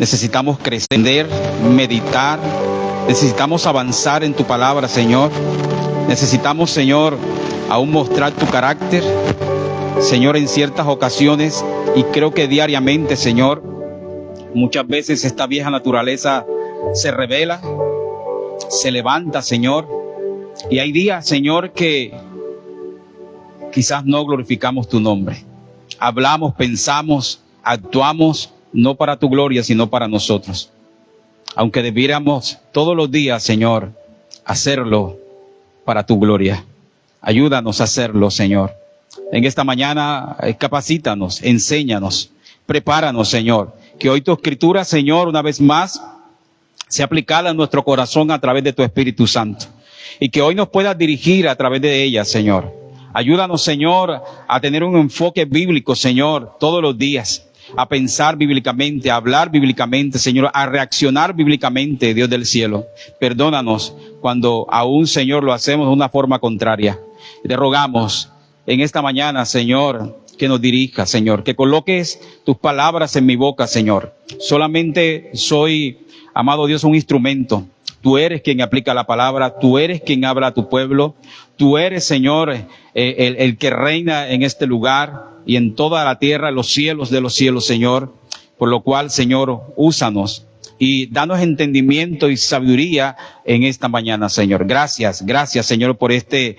necesitamos crecer, meditar, necesitamos avanzar en tu palabra, Señor. Necesitamos, Señor, aún mostrar tu carácter, Señor, en ciertas ocasiones, y creo que diariamente, Señor, muchas veces esta vieja naturaleza se revela, se levanta, Señor, y hay días, Señor, que quizás no glorificamos tu nombre. Hablamos, pensamos, actuamos, no para tu gloria, sino para nosotros. Aunque debiéramos todos los días, Señor, hacerlo para tu gloria. Ayúdanos a hacerlo, Señor. En esta mañana, capacítanos, enséñanos, prepáranos, Señor. Que hoy tu escritura, Señor, una vez más, sea aplicada en nuestro corazón a través de tu Espíritu Santo. Y que hoy nos puedas dirigir a través de ella, Señor. Ayúdanos, Señor, a tener un enfoque bíblico, Señor, todos los días. A pensar bíblicamente, a hablar bíblicamente, Señor, a reaccionar bíblicamente, Dios del cielo. Perdónanos cuando aún, Señor, lo hacemos de una forma contraria. Te rogamos en esta mañana, Señor, que nos dirijas, Señor, que coloques tus palabras en mi boca, Señor. Solamente soy, amado Dios, un instrumento. Tú eres quien aplica la palabra, tú eres quien habla a tu pueblo, tú eres, Señor, el que reina en este lugar y en toda la tierra, los cielos de los cielos, Señor. Por lo cual, Señor, úsanos y danos entendimiento y sabiduría en esta mañana, Señor. Gracias, Señor, por este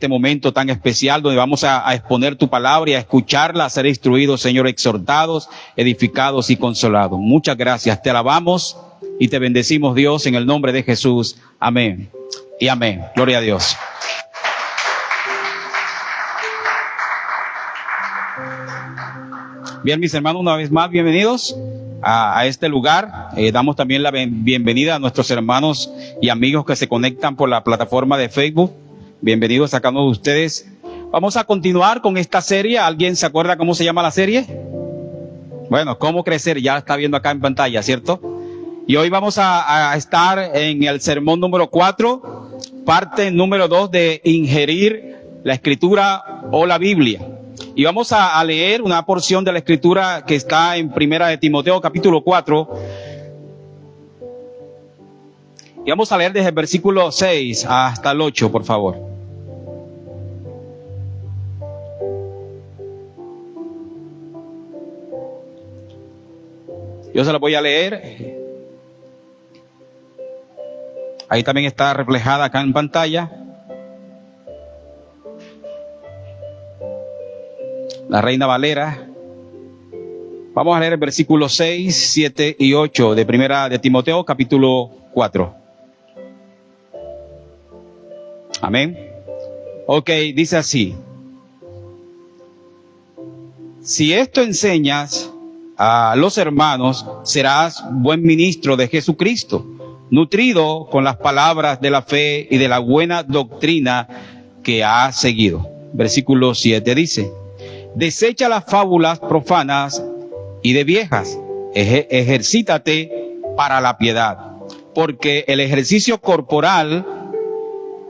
momento tan especial donde vamos a exponer tu palabra y a escucharla, a ser instruidos, Señor, exhortados, edificados y consolados. Muchas gracias, te alabamos y te bendecimos, Dios, en el nombre de Jesús. Amén y amén. Gloria a Dios. Bien, mis hermanos, una vez más, bienvenidos a este lugar. Damos también la bienvenida a nuestros hermanos y amigos que se conectan por la plataforma de Facebook. Bienvenidos a cada uno de ustedes. Vamos a continuar con esta serie. ¿Alguien se acuerda cómo se llama la serie? Bueno, ¿cómo crecer? Ya está viendo acá en pantalla, ¿cierto? Y hoy vamos a estar en el sermón número 4, parte número 2 de ingerir la Escritura o la Biblia. Y vamos a leer una porción de la Escritura que está en Primera de Timoteo, capítulo 4. Y vamos a leer desde el versículo 6 hasta el 8, por favor. Yo se lo voy a leer. Ahí también está reflejada acá en pantalla. La Reina Valera. Vamos a leer el versículo 6, 7 y 8 de Primera de Timoteo, capítulo 4. Amén. Ok, dice así. Si esto enseñas a los hermanos, serás buen ministro de Jesucristo, nutrido con las palabras de la fe y de la buena doctrina que has seguido. Versículo 7 dice: desecha las fábulas profanas y de viejas, ejercítate para la piedad, porque el ejercicio corporal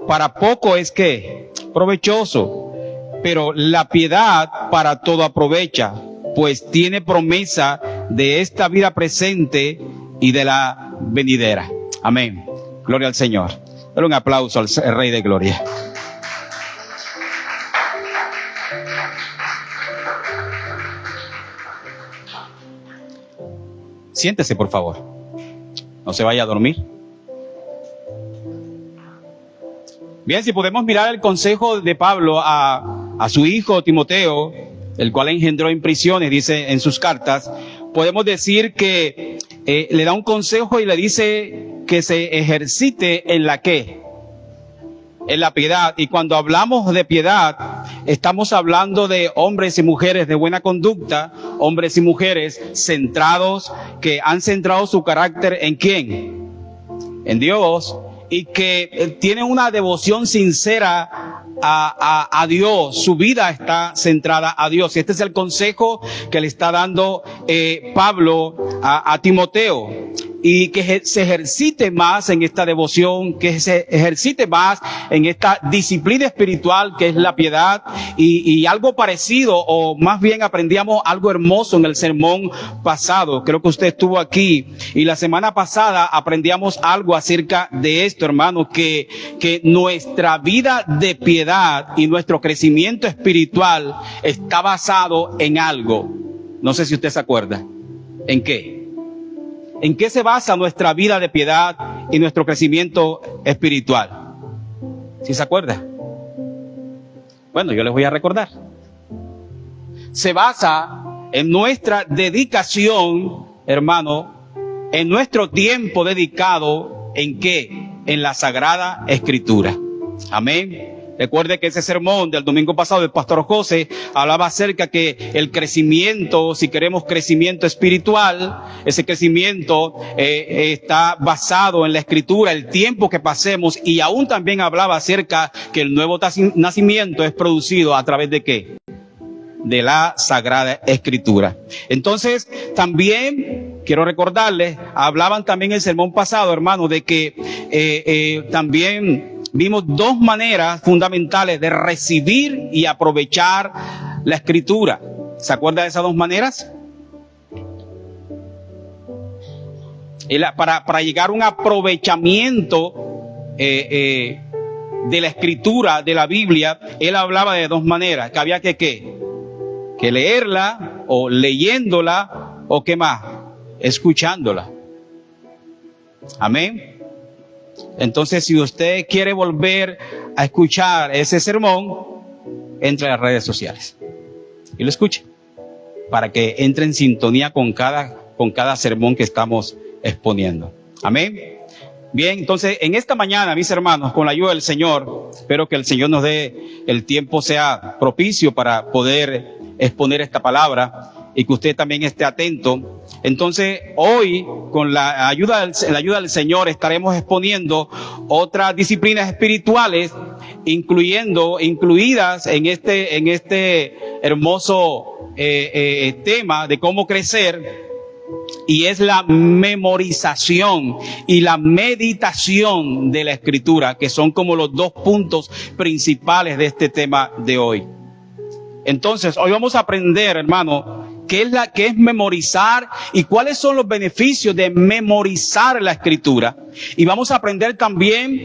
para poco es que provechoso, pero la piedad para todo aprovecha, pues tiene promesa de esta vida presente y de la venidera. Amén. Gloria al Señor. Dale un aplauso al Rey de Gloria. Siéntese, por favor. No se vaya a dormir. Bien, si podemos mirar el consejo de Pablo a su hijo Timoteo, el cual engendró en prisiones, dice en sus cartas, podemos decir que le da un consejo y le dice que se ejercite en la ¿qué? En la piedad. Y cuando hablamos de piedad, estamos hablando de hombres y mujeres de buena conducta, hombres y mujeres centrados, que han centrado su carácter ¿en quién? En Dios, y que tienen una devoción sincera a Dios. Su vida está centrada a Dios. Y este es el consejo que le está dando Pablo a Timoteo. y que se ejercite más en esta devoción, que se ejercite más en esta disciplina espiritual que es la piedad, y algo parecido, o más bien aprendíamos algo hermoso en el sermón pasado. Creo que usted estuvo aquí y la semana pasada aprendíamos algo acerca de esto, hermano, que nuestra vida de piedad y nuestro crecimiento espiritual está basado en algo. No sé si usted se acuerda. ¿En qué? ¿En qué se basa nuestra vida de piedad y nuestro crecimiento espiritual? ¿Sí se acuerda? Bueno, yo les voy a recordar. Se basa en nuestra dedicación, hermano, en nuestro tiempo dedicado, ¿en qué? En la Sagrada Escritura. Amén. Recuerde que ese sermón del domingo pasado del pastor José hablaba acerca que el crecimiento, si queremos crecimiento espiritual, ese crecimiento está basado en la Escritura, el tiempo que pasemos, y aún también hablaba acerca que el nuevo nacimiento es producido a través de ¿qué? De la Sagrada Escritura. Entonces, también quiero recordarles, hablaban también el sermón pasado, hermano, de que también vimos dos maneras fundamentales de recibir y aprovechar la Escritura. ¿Se acuerda de esas dos maneras? Para llegar a un aprovechamiento de la Escritura, de la Biblia, él hablaba de dos maneras, que había que leerla, o leyéndola, o ¿qué más? Escuchándola. Amén. Entonces, si usted quiere volver a escuchar ese sermón, entre a las redes sociales y lo escuche, para que entre en sintonía con cada sermón que estamos exponiendo. Amén. Bien, entonces, en esta mañana, mis hermanos, con la ayuda del Señor, espero que el Señor nos dé el tiempo sea propicio para poder exponer esta palabra, y que usted también esté atento. Entonces, hoy, con la ayuda del Señor, estaremos exponiendo otras disciplinas espirituales, incluidas en este hermoso tema de cómo crecer, y es la memorización y la meditación de la Escritura, que son como los dos puntos principales de este tema de hoy. Entonces, hoy vamos a aprender, hermano, qué es memorizar y cuáles son los beneficios de memorizar la Escritura. Y vamos a aprender también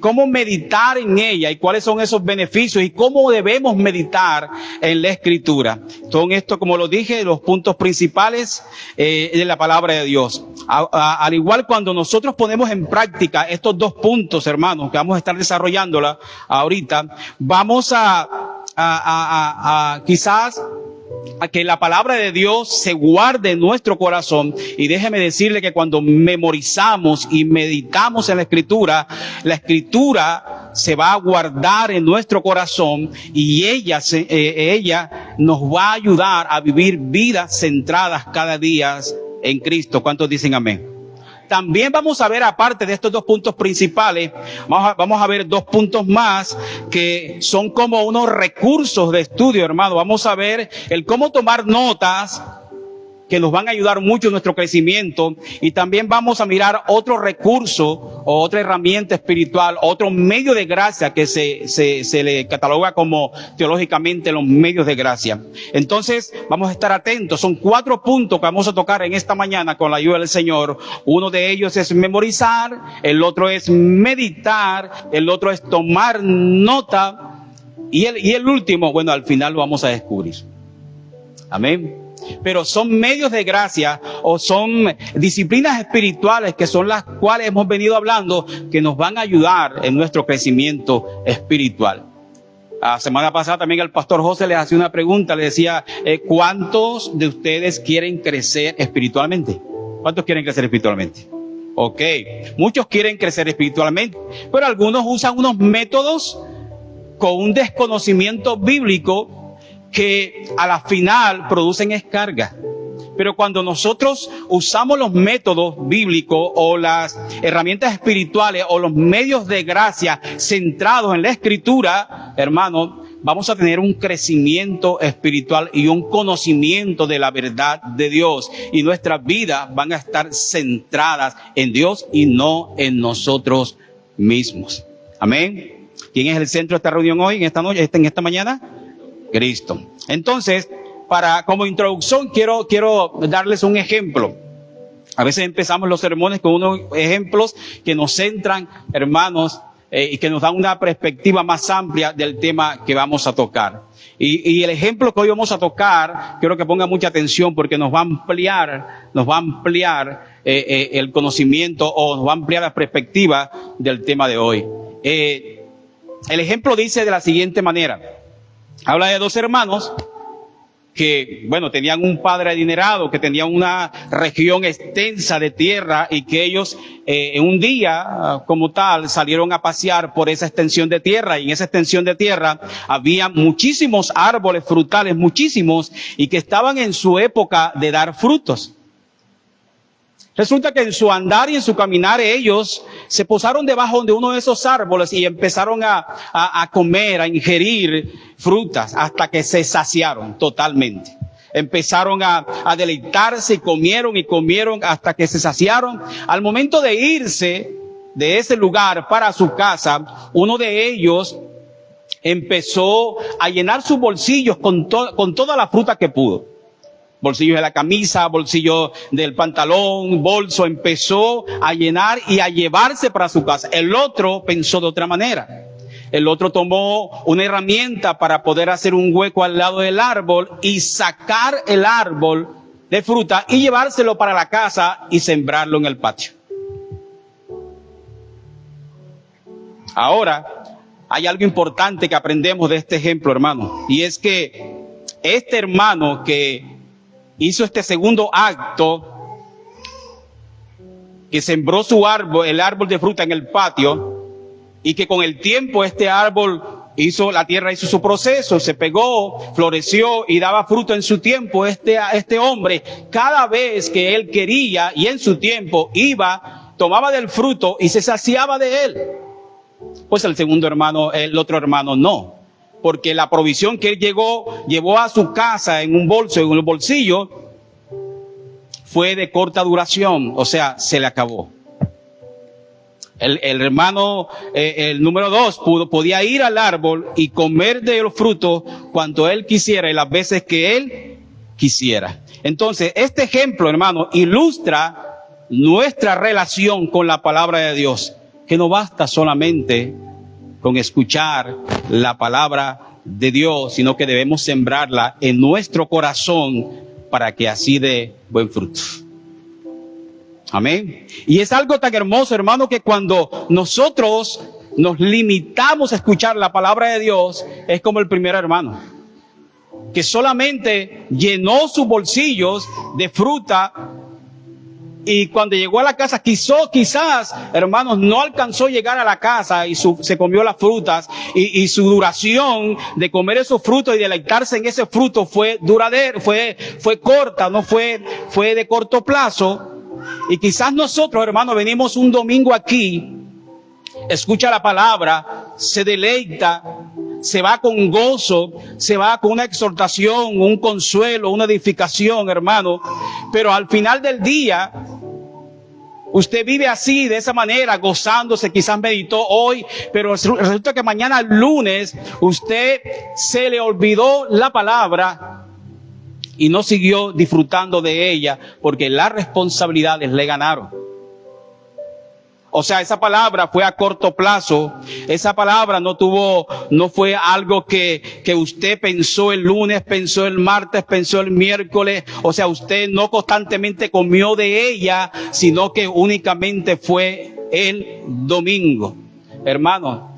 cómo meditar en ella y cuáles son esos beneficios y cómo debemos meditar en la Escritura. Son estos, como lo dije, los puntos principales de la palabra de Dios. Al igual, cuando nosotros ponemos en práctica estos dos puntos, hermanos, que vamos a estar desarrollándola ahorita, vamos quizás a que la palabra de Dios se guarde en nuestro corazón. Y déjeme decirle que cuando memorizamos y meditamos en la Escritura se va a guardar en nuestro corazón, y ella nos va a ayudar a vivir vidas centradas cada día en Cristo. ¿Cuántos dicen amén? También vamos a ver, aparte de estos dos puntos principales, vamos a ver dos puntos más que son como unos recursos de estudio, hermano. Vamos a ver el cómo tomar notas, que nos van a ayudar mucho en nuestro crecimiento, y también vamos a mirar otro recurso o otra herramienta espiritual, otro medio de gracia que se le cataloga como teológicamente los medios de gracia. Entonces, vamos a estar atentos. Son 4 puntos que vamos a tocar en esta mañana con la ayuda del Señor. Uno de ellos es memorizar, el otro es meditar, el otro es tomar nota, y el último, bueno, al final lo vamos a descubrir. Amén. Pero son medios de gracia o son disciplinas espirituales que son las cuales hemos venido hablando, que nos van a ayudar en nuestro crecimiento espiritual. La semana pasada también el pastor José les hacía una pregunta, le decía, ¿cuántos de ustedes quieren crecer espiritualmente? ¿Cuántos quieren crecer espiritualmente? Ok, muchos quieren crecer espiritualmente, pero algunos usan unos métodos con un desconocimiento bíblico que a la final producen descarga. Pero cuando nosotros usamos los métodos bíblicos o las herramientas espirituales o los medios de gracia centrados en la Escritura, hermano, vamos a tener un crecimiento espiritual y un conocimiento de la verdad de Dios. Y nuestras vidas van a estar centradas en Dios y no en nosotros mismos. Amén. ¿Quién es el centro de esta reunión hoy, en esta noche, en esta mañana? Cristo. Entonces, como introducción, quiero darles un ejemplo. A veces empezamos los sermones con unos ejemplos que nos centran, hermanos, y que nos dan una perspectiva más amplia del tema que vamos a tocar. Y el ejemplo que hoy vamos a tocar, quiero que pongan mucha atención porque nos va a ampliar el conocimiento, o nos va a ampliar la perspectiva del tema de hoy. El ejemplo dice de la siguiente manera. Habla de dos hermanos que, tenían un padre adinerado, que tenían una región extensa de tierra, y que ellos en un día como tal salieron a pasear por esa extensión de tierra, y en esa extensión de tierra había muchísimos árboles frutales, muchísimos, y que estaban en su época de dar frutos. Resulta que en su andar y en su caminar ellos se posaron debajo de uno de esos árboles y empezaron a comer, a ingerir frutas hasta que se saciaron totalmente. Empezaron a deleitarse y comieron hasta que se saciaron. Al momento de irse de ese lugar para su casa, uno de ellos empezó a llenar sus bolsillos con toda la fruta que pudo. Bolsillos de la camisa, bolsillo del pantalón, bolso, empezó a llenar y a llevarse para su casa. El otro pensó de otra manera. El otro tomó una herramienta para poder hacer un hueco al lado del árbol y sacar el árbol de fruta y llevárselo para la casa y sembrarlo en el patio. Ahora, hay algo importante que aprendemos de este ejemplo, hermano, y es que este hermano que hizo este segundo acto, que sembró el árbol de fruta en el patio, y que con el tiempo este árbol la tierra hizo su proceso, se pegó, floreció y daba fruto en su tiempo. Este hombre, cada vez que él quería y en su tiempo iba, tomaba del fruto y se saciaba de él. Pues el otro hermano no. Porque la provisión que él llevó a su casa en un bolsillo, fue de corta duración, o sea, se le acabó. El hermano, el número 2, podía ir al árbol y comer de los frutos cuanto él quisiera y las veces que él quisiera. Entonces, este ejemplo, hermano, ilustra nuestra relación con la palabra de Dios, que no basta solamente con escuchar la palabra de Dios, sino que debemos sembrarla en nuestro corazón para que así dé buen fruto. Amén. Y es algo tan hermoso, hermano, que cuando nosotros nos limitamos a escuchar la palabra de Dios, es como el primer hermano, que solamente llenó sus bolsillos de fruta. Y cuando llegó a la casa, quizás, hermanos, no alcanzó a llegar a la casa y se comió las frutas, y su duración de comer esos frutos y deleitarse en ese fruto fue corta, no fue de corto plazo. Y quizás nosotros, hermanos, venimos un domingo aquí, escucha la palabra, se deleita, se va con gozo, se va con una exhortación, un consuelo, una edificación, hermano. Pero al final del día, usted vive así, de esa manera, gozándose, quizás meditó hoy, pero resulta que mañana lunes, usted se le olvidó la palabra y no siguió disfrutando de ella porque las responsabilidades le ganaron. O sea, esa palabra fue a corto plazo. Esa palabra no fue algo que usted pensó el lunes, pensó el martes, pensó el miércoles. O sea, usted no constantemente comió de ella, sino que únicamente fue el domingo. Hermano,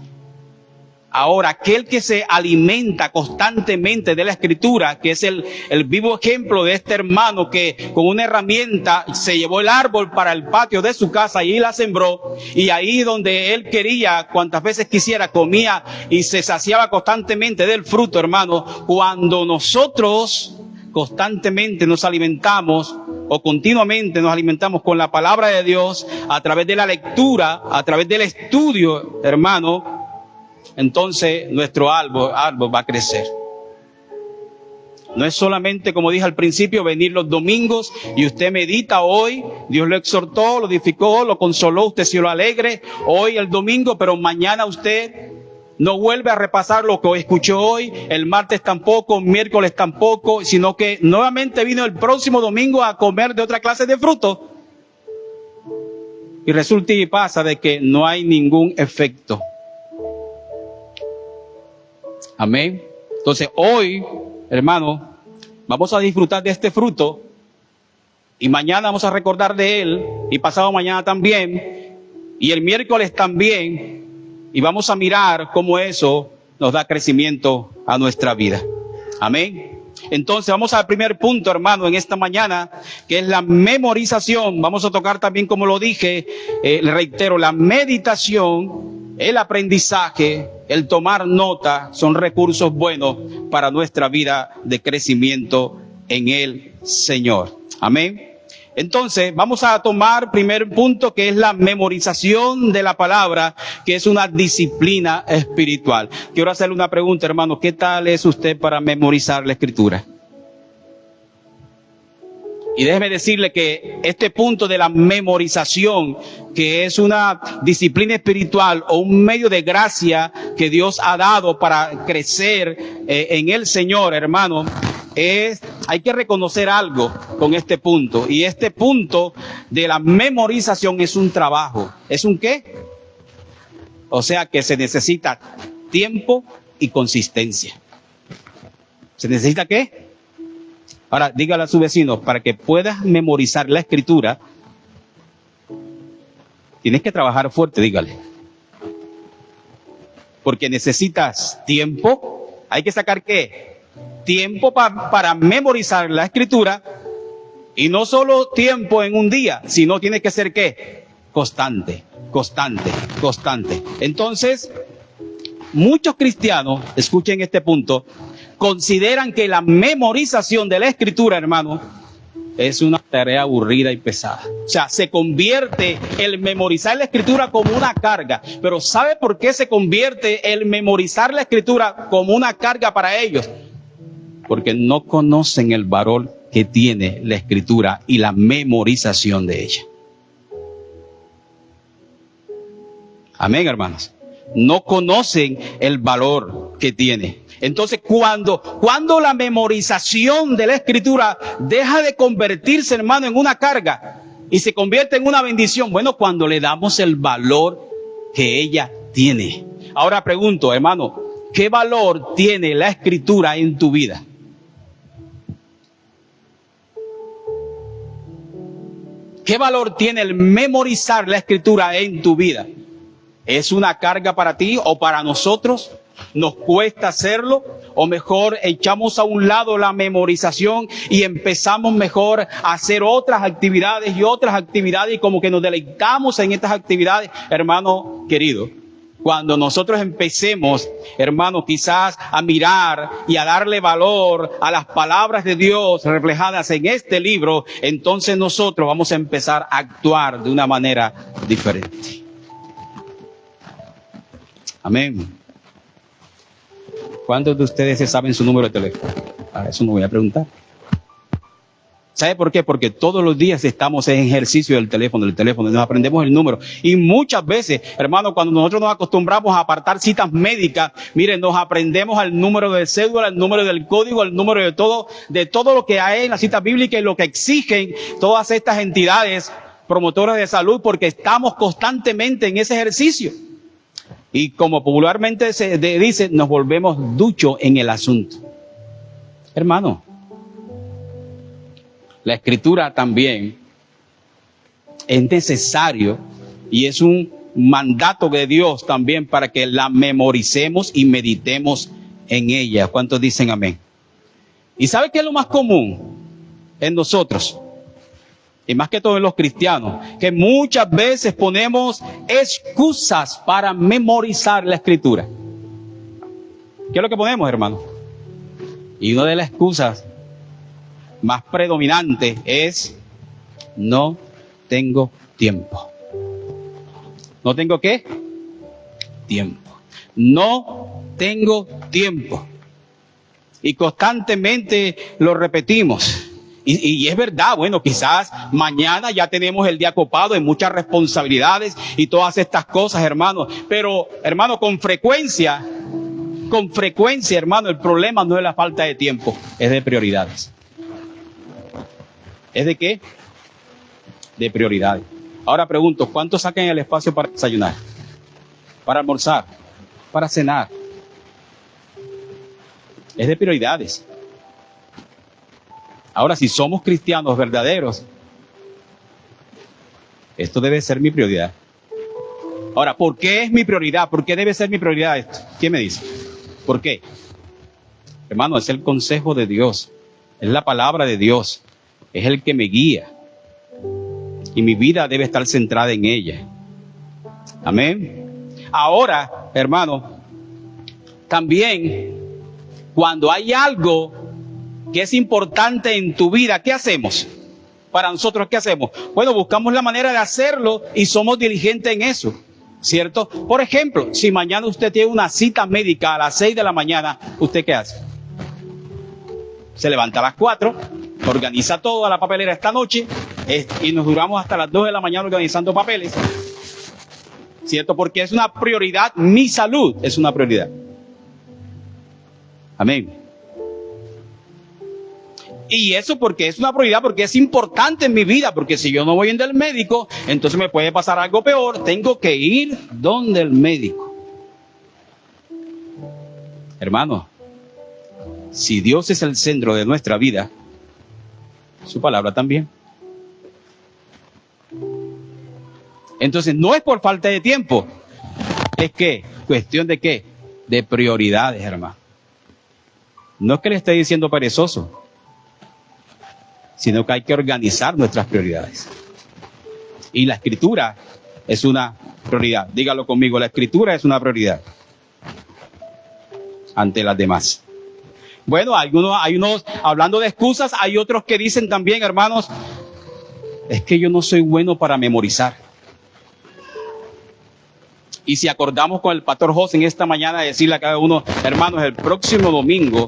ahora, aquel que se alimenta constantemente de la Escritura, que es el vivo ejemplo de este hermano que con una herramienta se llevó el árbol para el patio de su casa y la sembró, y ahí donde él quería, cuantas veces quisiera, comía y se saciaba constantemente del fruto, hermano. Cuando nosotros constantemente nos alimentamos o continuamente nos alimentamos con la palabra de Dios a través de la lectura, a través del estudio, hermano, entonces nuestro árbol va a crecer. No es solamente, como dije al principio, venir los domingos y usted medita hoy, Dios lo exhortó, lo edificó, lo consoló, usted se lo alegre hoy el domingo, pero mañana usted no vuelve a repasar lo que escuchó hoy, el martes tampoco, miércoles tampoco, sino que nuevamente vino el próximo domingo a comer de otra clase de fruto. Y resulta y pasa de que no hay ningún efecto. Amén. Entonces hoy, hermano, vamos a disfrutar de este fruto y mañana vamos a recordar de él y pasado mañana también y el miércoles también, y vamos a mirar cómo eso nos da crecimiento a nuestra vida. Amén. Entonces vamos al primer punto, hermano, en esta mañana, que es la memorización. Vamos a tocar también, como lo dije, le reitero, la meditación, el aprendizaje, el tomar nota, son recursos buenos para nuestra vida de crecimiento en el Señor. Amén. Entonces, vamos a tomar primer punto, que es la memorización de la palabra, que es una disciplina espiritual. Quiero hacerle una pregunta, hermano. ¿Qué tal es usted para memorizar la Escritura? Y déjeme decirle que este punto de la memorización, que es una disciplina espiritual o un medio de gracia que Dios ha dado para crecer en el Señor, hermano, hay que reconocer algo con este punto. Y este punto de la memorización es un trabajo. ¿Es un qué? O sea que se necesita tiempo y consistencia. ¿Se necesita qué? Ahora, dígale a su vecino, para que puedas memorizar la Escritura, tienes que trabajar fuerte, dígale. Porque necesitas tiempo. Hay que sacar ¿qué? Tiempo para memorizar la Escritura. Y no solo tiempo en un día, sino tiene que ser ¿qué? Constante. Entonces, muchos cristianos, escuchen este punto, consideran que la memorización de la Escritura, hermano, es una tarea aburrida y pesada. O sea, se convierte el memorizar la Escritura como una carga. Pero ¿sabe por qué se convierte el memorizar la Escritura como una carga para ellos? Porque no conocen el valor que tiene la Escritura y la memorización de ella. Amén, hermanos. No conocen el valor que tiene. Entonces, cuando la memorización de la Escritura deja de convertirse, hermano, en una carga y se convierte en una bendición, bueno, cuando le damos el valor que ella tiene. Ahora pregunto, hermano, ¿qué valor tiene la Escritura en tu vida? ¿Qué valor tiene el memorizar la Escritura en tu vida? ¿Es una carga para ti o para nosotros? ¿Nos cuesta hacerlo? ¿O mejor echamos a un lado la memorización y empezamos mejor a hacer otras actividades y como que nos deleitamos en estas actividades? Hermano querido, cuando nosotros empecemos, hermano, quizás a mirar y a darle valor a las palabras de Dios reflejadas en este libro, entonces nosotros vamos a empezar a actuar de una manera diferente. Amén. ¿Cuántos de ustedes se saben su número de teléfono? A eso me voy a preguntar. ¿Sabe por qué? Porque todos los días estamos en ejercicio del teléfono, nos aprendemos el número. Y muchas veces, hermano, cuando nosotros nos acostumbramos a apartar citas médicas, miren, nos aprendemos el número de cédula, el número del código, el número de todo lo que hay en la cita bíblica y lo que exigen todas estas entidades promotoras de salud, porque estamos constantemente en ese ejercicio. Y como popularmente se dice, nos volvemos duchos en el asunto. Hermano, la Escritura también es necesario y es un mandato de Dios también para que la memoricemos y meditemos en ella. ¿Cuántos dicen amén? ¿Y sabe qué es lo más común en nosotros? Y más que todo en los cristianos, que muchas veces ponemos excusas para memorizar la Escritura. ¿Qué es lo que ponemos, hermano? Y una de las excusas más predominantes es: no tengo tiempo. ¿No tengo qué? Tiempo. No tengo tiempo. Y constantemente lo repetimos. Y es verdad, bueno, quizás mañana ya tenemos el día copado en muchas responsabilidades y todas estas cosas, hermano. Pero, hermano, con frecuencia, hermano, el problema no es la falta de tiempo, es de prioridades. ¿Es de qué? De prioridades. Ahora pregunto, ¿cuántos sacan el espacio para desayunar? Para almorzar, para cenar. Es de prioridades. Ahora, si somos cristianos verdaderos, esto debe ser mi prioridad. Ahora, ¿por qué es mi prioridad? ¿Por qué debe ser mi prioridad esto? ¿Quién me dice? ¿Por qué? Hermano, es el consejo de Dios, es la palabra de Dios, es el que me guía. Y mi vida debe estar centrada en ella. Amén. Ahora, hermano, también cuando hay algo que es importante en tu vida, ¿qué hacemos? Para nosotros, ¿qué hacemos? Bueno, buscamos la manera de hacerlo y somos diligentes en eso, ¿cierto? Por ejemplo, si mañana usted tiene una cita médica a las 6 de la mañana, ¿usted qué hace? Se levanta a las 4, organiza toda la papelera esta noche y nos duramos hasta las 2 de la mañana organizando papeles, ¿cierto? Porque es una prioridad, mi salud es una prioridad. Amén. Y eso porque es una prioridad, porque es importante en mi vida, porque si yo no voy donde el médico, entonces me puede pasar algo peor, tengo que ir donde el médico. Hermano, si Dios es el centro de nuestra vida, su palabra también. Entonces no es por falta de tiempo, es que, cuestión de qué, de prioridades, hermano. No es que le esté diciendo perezoso, sino que hay que organizar nuestras prioridades. Y la escritura es una prioridad. Dígalo conmigo, la escritura es una prioridad ante las demás. Bueno, hay unos hablando de excusas, hay otros que dicen también, hermanos, es que yo no soy bueno para memorizar. Y si acordamos con el pastor José en esta mañana, decirle a cada uno, hermanos, el próximo domingo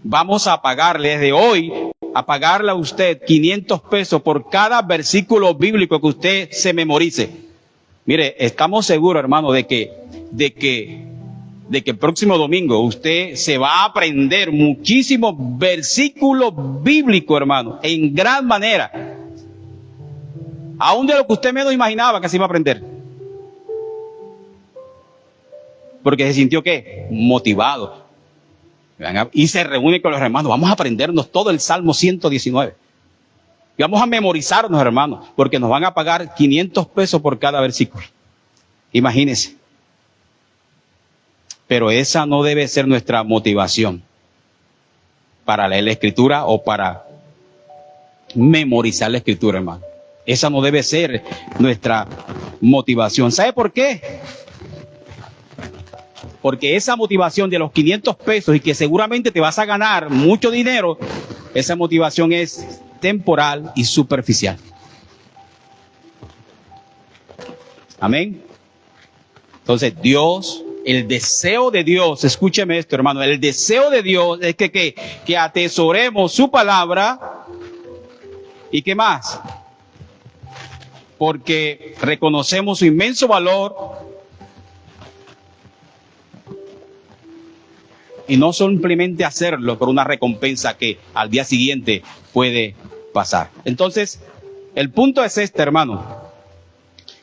vamos a pagarle desde hoy, a pagarle a usted 500 pesos por cada versículo bíblico que usted se memorice. Mire, estamos seguros, hermano, de que el próximo domingo usted se va a aprender muchísimos versículos bíblicos, hermano, en gran manera. Aún de lo que usted menos imaginaba que se iba a aprender. Porque se sintió, ¿qué? Motivado. Y se reúne con los hermanos. Vamos a aprendernos todo el Salmo 119. Y vamos a memorizarnos, hermanos, porque nos van a pagar 500 pesos por cada versículo. Imagínense. Pero esa no debe ser nuestra motivación para leer la Escritura o para memorizar la Escritura, hermano. Esa no debe ser nuestra motivación. ¿Sabe por qué? Porque esa motivación de los 500 pesos y que seguramente te vas a ganar mucho dinero, esa motivación es temporal y superficial. Amén. Entonces Dios, el deseo de Dios, escúcheme esto, hermano, el deseo de Dios es que atesoremos su palabra y ¿qué más? Porque reconocemos su inmenso valor y no simplemente hacerlo por una recompensa que al día siguiente puede pasar. Entonces, el punto es este, hermano,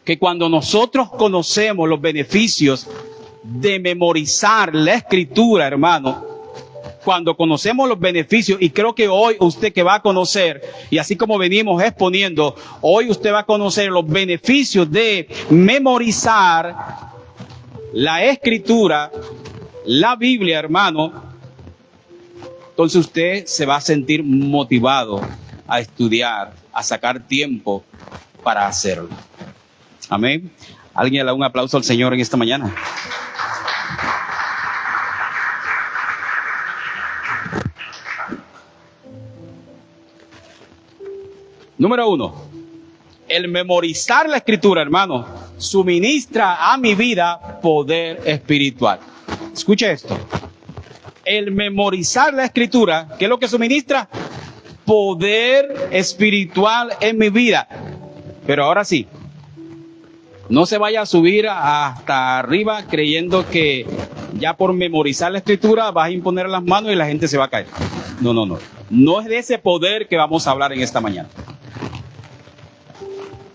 que cuando nosotros conocemos los beneficios de memorizar la Escritura, hermano, cuando conocemos los beneficios, y creo que hoy usted que va a conocer, y así como venimos exponiendo, hoy usted va a conocer los beneficios de memorizar la Escritura, la Biblia, hermano. Entonces usted se va a sentir motivado a estudiar, a sacar tiempo para hacerlo. Amén. ¿Alguien le da un aplauso al Señor en esta mañana? Número 1, el memorizar la Escritura, hermano, suministra a mi vida poder espiritual. Escuche esto. El memorizar la Escritura, ¿qué es lo que suministra? Poder espiritual en mi vida. Pero ahora sí, no se vaya a subir hasta arriba creyendo que ya por memorizar la Escritura vas a imponer las manos y la gente se va a caer. No. No es de ese poder que vamos a hablar en esta mañana.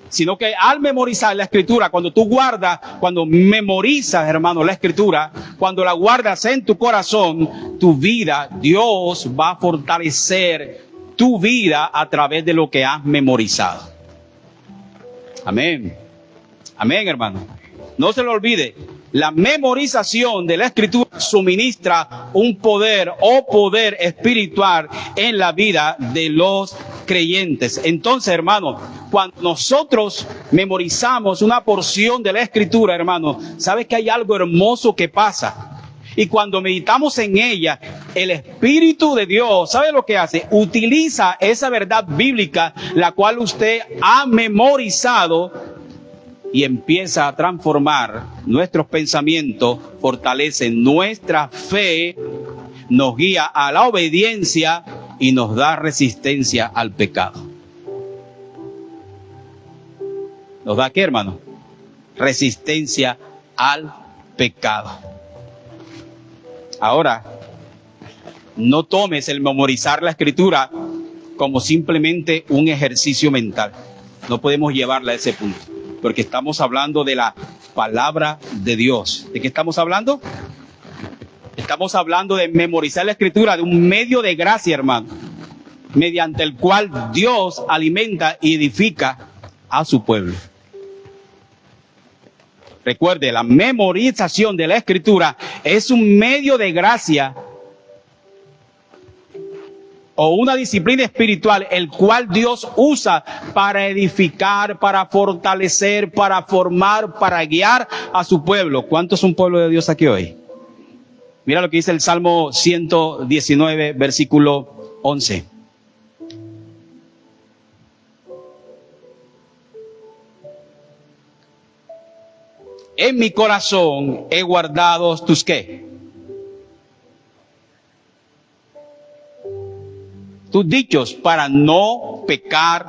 Sino que al memorizar la Escritura, cuando memorizas, hermano, la Escritura, cuando la guardas en tu corazón, tu vida, Dios va a fortalecer tu vida a través de lo que has memorizado. Amén. Amén, hermano. No se lo olvide. La memorización de la Escritura suministra un poder o poder espiritual en la vida de los creyentes. Entonces, hermano, cuando nosotros memorizamos una porción de la Escritura, hermano, ¿sabes que hay algo hermoso que pasa? Y cuando meditamos en ella, el Espíritu de Dios, ¿sabe lo que hace? Utiliza esa verdad bíblica, la cual usted ha memorizado, y empieza a transformar nuestros pensamientos, fortalece nuestra fe, nos guía a la obediencia y nos da resistencia al pecado. ¿Nos da qué, hermano? Resistencia al pecado. Ahora, no tomes el memorizar la Escritura como simplemente un ejercicio mental. No podemos llevarla a ese punto, porque estamos hablando de la palabra de Dios. ¿De qué estamos hablando? Estamos hablando de memorizar la Escritura, de un medio de gracia, hermano, mediante el cual Dios alimenta y edifica a su pueblo. Recuerde, la memorización de la Escritura es un medio de gracia o una disciplina espiritual, el cual Dios usa para edificar, para fortalecer, para formar, para guiar a su pueblo. ¿Cuántos son pueblo de Dios aquí hoy? Mira lo que dice el Salmo 119, versículo 11. En mi corazón he guardado tus ¿qué? Tus dichos para no pecar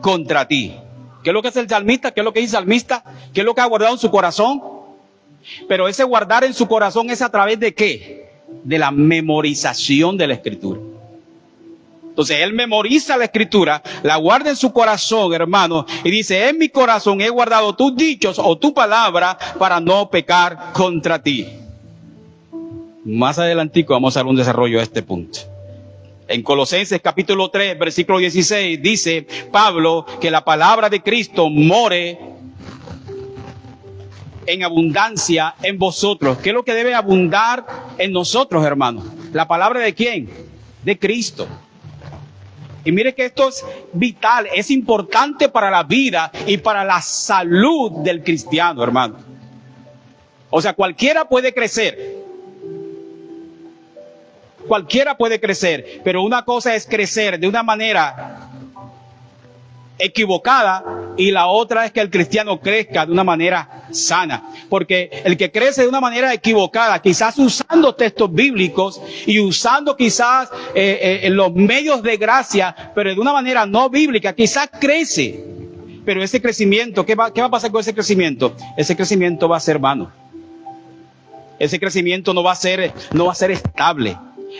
contra ti. ¿Qué es lo que hace el salmista? ¿Qué es lo que dice el salmista? ¿Qué es lo que ha guardado en su corazón? Pero ese guardar en su corazón es a través de ¿qué? De la memorización de la Escritura. Entonces él memoriza la Escritura, la guarda en su corazón, hermano, y dice, en mi corazón he guardado tus dichos o tu palabra para no pecar contra ti. Más adelantico vamos a dar un desarrollo a este punto. En Colosenses capítulo 3, versículo 16, dice Pablo que la palabra de Cristo more en abundancia en vosotros. ¿Qué es lo que debe abundar en nosotros, hermanos? ¿La palabra de quién? De Cristo. Y mire que esto es vital, es importante para la vida y para la salud del cristiano, hermano. O sea, cualquiera puede crecer. Cualquiera puede crecer, pero una cosa es crecer de una manera equivocada y la otra es que el cristiano crezca de una manera sana. Porque el que crece de una manera equivocada, quizás usando textos bíblicos y usando quizás los medios de gracia, pero de una manera no bíblica, quizás crece. Pero ese crecimiento, ¿qué va a pasar con ese crecimiento? Ese crecimiento va a ser vano. Ese crecimiento no va a ser estable.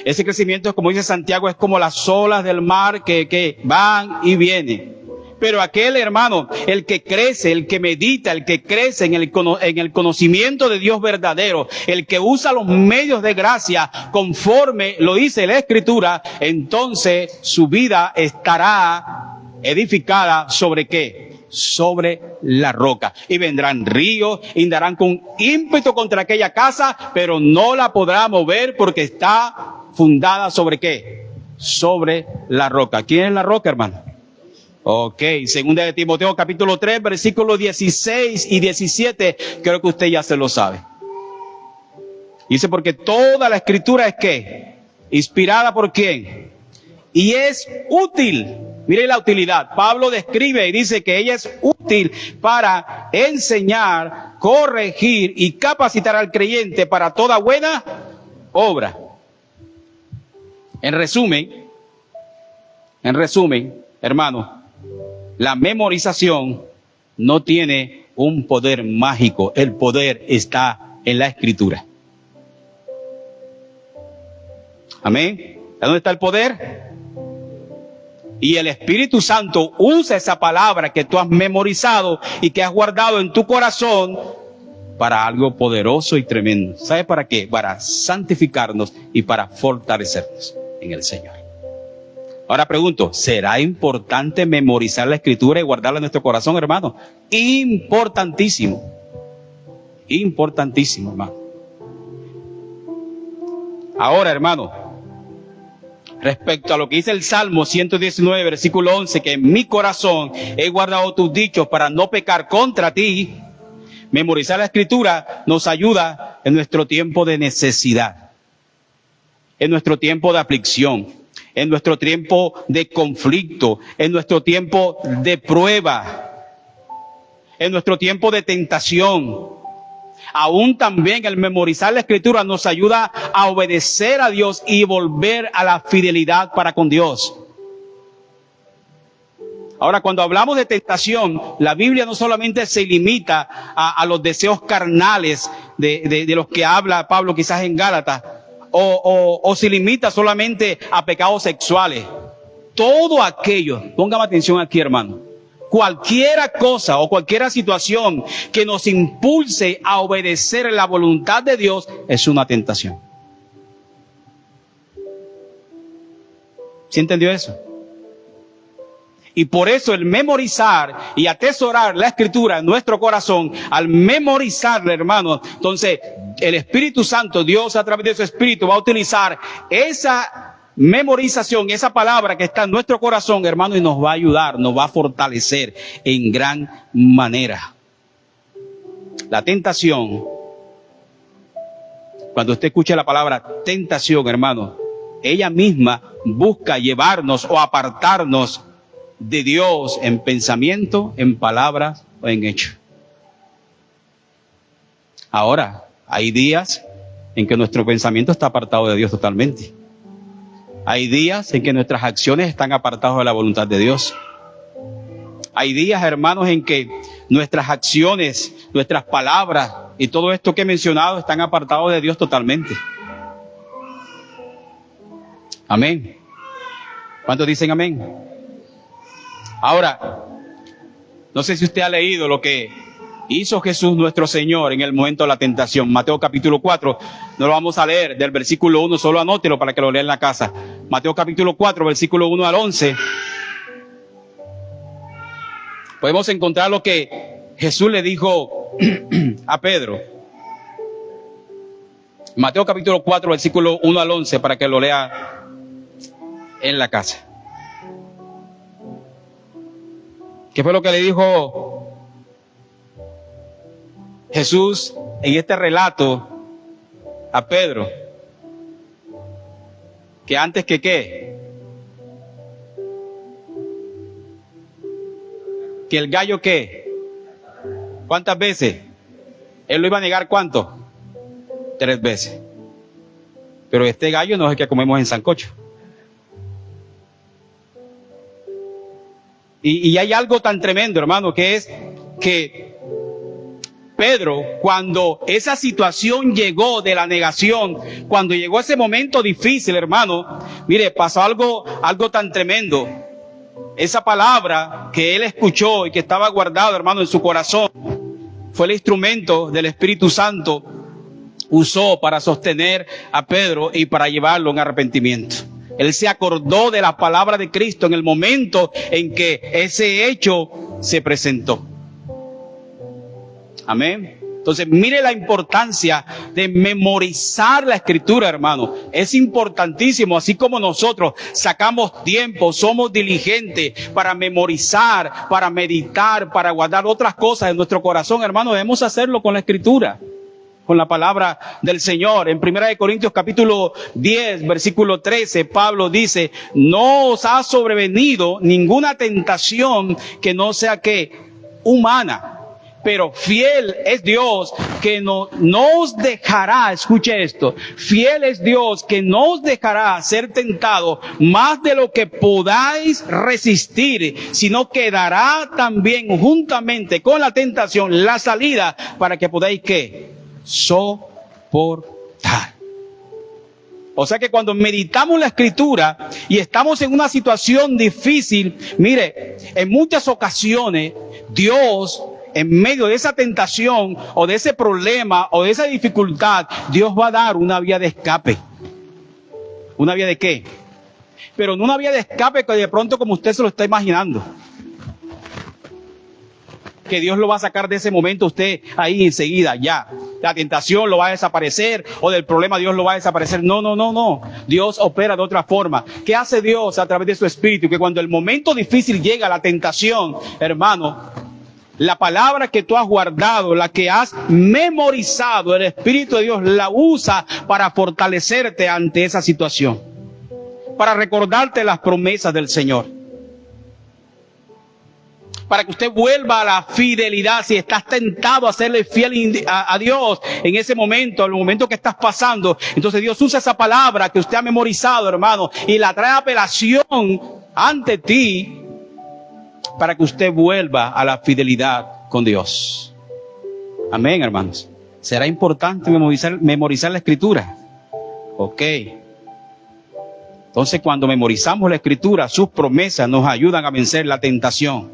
Ese crecimiento, como dice Santiago, es como las olas del mar que van y vienen. Pero aquel hermano, el que crece, el que medita, el que crece en el conocimiento de Dios verdadero, el que usa los medios de gracia conforme lo dice la Escritura, entonces su vida estará edificada ¿sobre qué? Sobre la roca. Y vendrán ríos y darán con ímpetu contra aquella casa, pero no la podrá mover porque está fundada ¿sobre qué? Sobre la roca. ¿Quién es la roca, hermano? Ok, segunda de Timoteo capítulo 3, versículos 16 y 17, creo que usted ya se lo sabe. Dice, porque toda la Escritura es ¿qué? Inspirada por ¿quién? Y es útil Mire la utilidad. Pablo describe y dice que ella es útil para enseñar, corregir y capacitar al creyente para toda buena obra. En resumen, hermano, la memorización no tiene un poder mágico. El poder está en la Escritura. Amén. ¿Dónde está el poder? Y el Espíritu Santo usa esa palabra que tú has memorizado y que has guardado en tu corazón para algo poderoso y tremendo. ¿Sabe para qué? Para santificarnos y para fortalecernos en el Señor. Ahora pregunto, ¿será importante memorizar la Escritura y guardarla en nuestro corazón, hermano? Importantísimo. Importantísimo, hermano. Ahora, hermano, respecto a lo que dice el Salmo 119, versículo 11, que en mi corazón he guardado tus dichos para no pecar contra ti. Memorizar la Escritura nos ayuda en nuestro tiempo de necesidad, en nuestro tiempo de aflicción, en nuestro tiempo de conflicto, en nuestro tiempo de prueba, en nuestro tiempo de tentación. Aún también el memorizar la Escritura nos ayuda a obedecer a Dios y volver a la fidelidad para con Dios. Ahora, cuando hablamos de tentación, la Biblia no solamente se limita a los deseos carnales de los que habla Pablo quizás en Gálatas, o se limita solamente a pecados sexuales. Todo aquello, póngame atención aquí, hermano, cualquiera cosa o cualquiera situación que nos impulse a obedecer la voluntad de Dios es una tentación. ¿Sí entendió eso? Y por eso el memorizar y atesorar la Escritura en nuestro corazón, al memorizarla, hermano, entonces el Espíritu Santo, Dios a través de su Espíritu va a utilizar esa memorización, esa palabra que está en nuestro corazón, hermano, y nos va a ayudar, nos va a fortalecer en gran manera. La tentación, cuando usted escucha la palabra tentación, hermano, ella misma busca llevarnos o apartarnos de Dios en pensamiento, en palabras o en hecho. Ahora, hay días en que nuestro pensamiento está apartado de Dios totalmente. Hay días en que nuestras acciones están apartadas de la voluntad de Dios. Hay días, hermanos, en que nuestras acciones, nuestras palabras y todo esto que he mencionado están apartados de Dios totalmente. Amén. ¿Cuántos dicen amén? Ahora, no sé si usted ha leído lo que hizo Jesús nuestro Señor en el momento de la tentación. Mateo capítulo 4, no lo vamos a leer del versículo 1, solo anótelo para que lo lea en la casa. Mateo capítulo 4, versículo 1 al 11. Podemos encontrar lo que Jesús le dijo a Pedro. Mateo capítulo 4, versículo 1 al 11, para que lo lea en la casa. ¿Qué fue lo que le dijo Jesús en este relato a Pedro? Que antes que ¿qué? Que el gallo ¿qué? ¿Cuántas veces? Él lo iba a negar ¿cuánto? 3 veces. Pero este gallo no es el que comemos en sancocho. Y hay algo tan tremendo, hermano, que es que Pedro, cuando esa situación llegó de la negación, cuando llegó ese momento difícil, hermano, mire, pasó algo tan tremendo. Esa palabra que él escuchó y que estaba guardado, hermano, en su corazón, fue el instrumento del Espíritu Santo usó para sostener a Pedro y para llevarlo en arrepentimiento. Él se acordó de la palabra de Cristo en el momento en que ese hecho se presentó. Amén. Entonces, mire la importancia de memorizar la Escritura, hermano. Es importantísimo, así como nosotros sacamos tiempo, somos diligentes para memorizar, para meditar, para guardar otras cosas en nuestro corazón, hermano, debemos hacerlo con la Escritura. con la palabra del Señor. En 1 Corintios capítulo 10, versículo 13, Pablo dice, no os ha sobrevenido ninguna tentación que no sea que humana, pero fiel es Dios que no os dejará, escuche esto, fiel es Dios que no os dejará ser tentado más de lo que podáis resistir, sino que dará también juntamente con la tentación la salida para que podáis, ¿qué? Soportar. O sea que cuando meditamos la Escritura y estamos en una situación difícil, mire, en muchas ocasiones Dios, en medio de esa tentación o de ese problema o de esa dificultad, Dios va a dar una vía de escape. ¿Una vía de qué? Pero no una vía de escape que de pronto como usted se lo está imaginando, que Dios lo va a sacar de ese momento usted ahí enseguida, ya. La tentación lo va a desaparecer o del problema Dios lo va a desaparecer. No. Dios opera de otra forma. ¿Qué hace Dios a través de su Espíritu? Que cuando el momento difícil llega, la tentación, hermano, la palabra que tú has guardado, la que has memorizado, el Espíritu de Dios la usa para fortalecerte ante esa situación, para recordarte las promesas del Señor, para que usted vuelva a la fidelidad. Si estás tentado a serle fiel a Dios en ese momento, en el momento que estás pasando, entonces Dios usa esa palabra que usted ha memorizado, hermano, y la trae a apelación ante ti, para que usted vuelva a la fidelidad con Dios. Amén, hermanos. ¿Será importante memorizar la Escritura? Ok. Entonces, cuando memorizamos la Escritura, sus promesas nos ayudan a vencer la tentación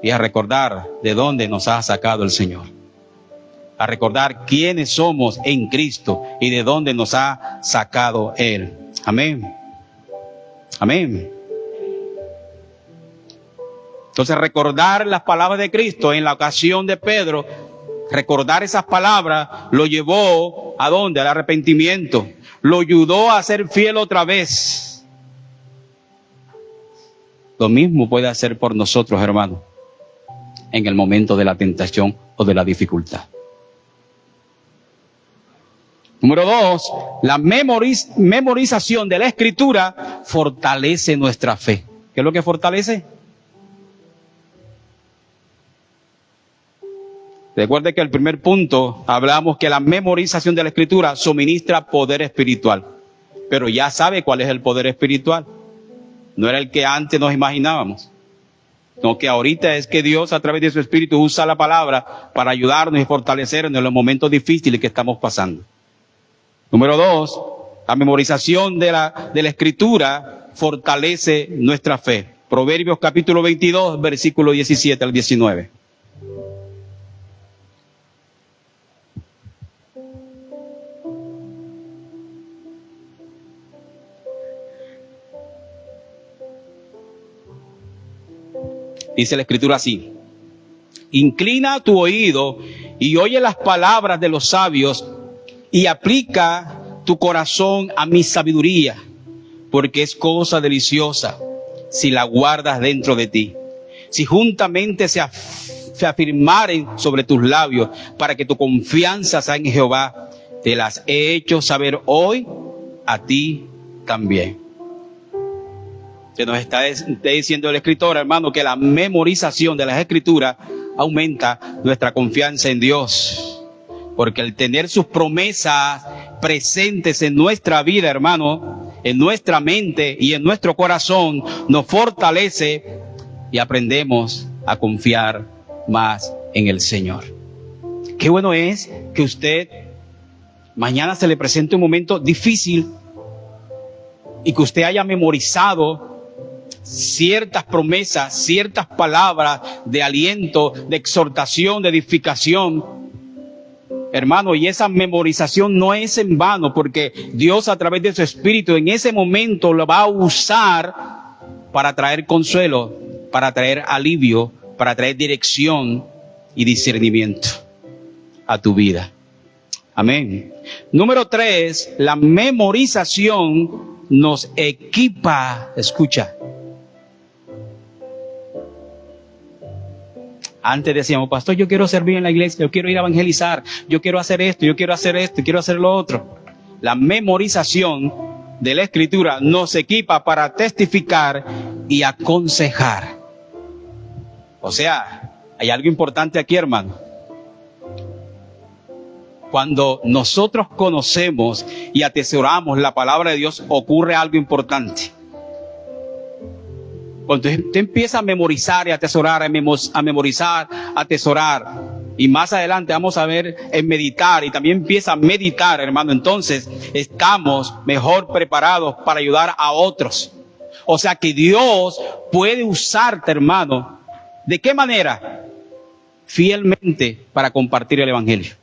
y a recordar de dónde nos ha sacado el Señor. A recordar quiénes somos en Cristo y de dónde nos ha sacado Él. Amén. Amén. Entonces, recordar las palabras de Cristo en la ocasión de Pedro, recordar esas palabras, lo llevó ¿a dónde? Al arrepentimiento. Lo ayudó a ser fiel otra vez. Lo mismo puede hacer por nosotros, hermanos, en el momento de la tentación o de la dificultad. Número 2, la memorización de la Escritura fortalece nuestra fe. ¿Qué es lo que fortalece? Recuerde que el primer punto hablamos que la memorización de la Escritura suministra poder espiritual. Pero ya sabe cuál es el poder espiritual. No era el que antes nos imaginábamos. No, que ahorita es que Dios a través de su Espíritu usa la palabra para ayudarnos y fortalecernos en los momentos difíciles que estamos pasando. Número 2, la memorización de la Escritura fortalece nuestra fe. Proverbios capítulo 22, versículo 17 al 19. Dice la Escritura así: inclina tu oído y oye las palabras de los sabios y aplica tu corazón a mi sabiduría, porque es cosa deliciosa si la guardas dentro de ti. Si juntamente se afirmaren sobre tus labios, para que tu confianza sea en Jehová, te las he hecho saber hoy a ti también. Que nos está diciendo el escritor, hermano, que la memorización de las Escrituras aumenta nuestra confianza en Dios. Porque el tener sus promesas presentes en nuestra vida, hermano, en nuestra mente y en nuestro corazón, nos fortalece y aprendemos a confiar más en el Señor. Qué bueno es que usted mañana se le presente un momento difícil y que usted haya memorizado ciertas promesas, ciertas palabras de aliento, de exhortación, de edificación, hermano, y esa memorización no es en vano, porque Dios a través de su Espíritu en ese momento lo va a usar para traer consuelo, para traer alivio, para traer dirección y discernimiento a tu vida. Amén. Número 3, la memorización nos equipa, escucha, Antes decíamos, pastor, yo quiero servir en la iglesia, yo quiero ir a evangelizar, yo quiero hacer esto, yo quiero hacer esto, quiero hacer lo otro. La memorización de la Escritura nos equipa para testificar y aconsejar. O sea, hay algo importante aquí, hermano. Cuando nosotros conocemos y atesoramos la palabra de Dios, ocurre algo importante. Cuando usted empieza a memorizar y a atesorar, a memorizar, a atesorar, y más adelante vamos a ver en meditar, y también empieza a meditar, hermano, entonces estamos mejor preparados para ayudar a otros. O sea que Dios puede usarte, hermano. ¿De qué manera? Fielmente para compartir el evangelio.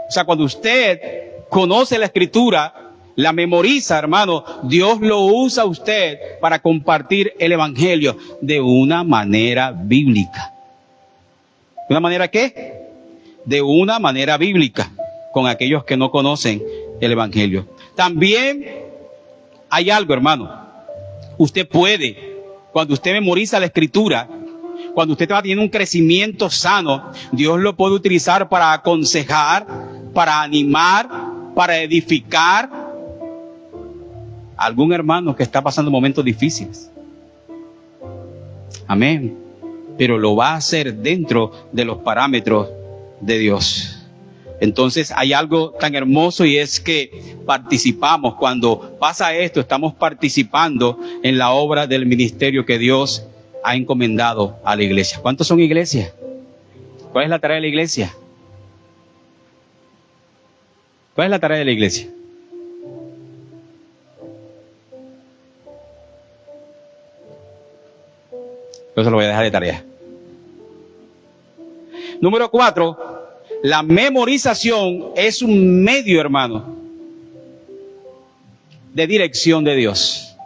O sea, cuando usted conoce la Escritura, la memoriza, hermano, Dios lo usa a usted para compartir el evangelio de una manera bíblica. ¿De una manera qué? De una manera bíblica, con aquellos que no conocen el evangelio. También hay algo, hermano. Usted puede, cuando usted memoriza la Escritura, cuando usted va teniendo un crecimiento sano, Dios lo puede utilizar para aconsejar, para animar, para edificar a algún hermano que está pasando momentos difíciles. Amén. Pero lo va a hacer dentro de los parámetros de Dios. Entonces hay algo tan hermoso, y es que participamos. Cuando pasa esto, estamos participando en la obra del ministerio que Dios ha encomendado a la iglesia. ¿Cuántos son iglesias? ¿Cuál es la tarea de la iglesia? ¿Cuál es la tarea de la iglesia? Yo se lo voy a dejar de tarea. Número 4, la memorización es un medio, hermano, de dirección de Dios.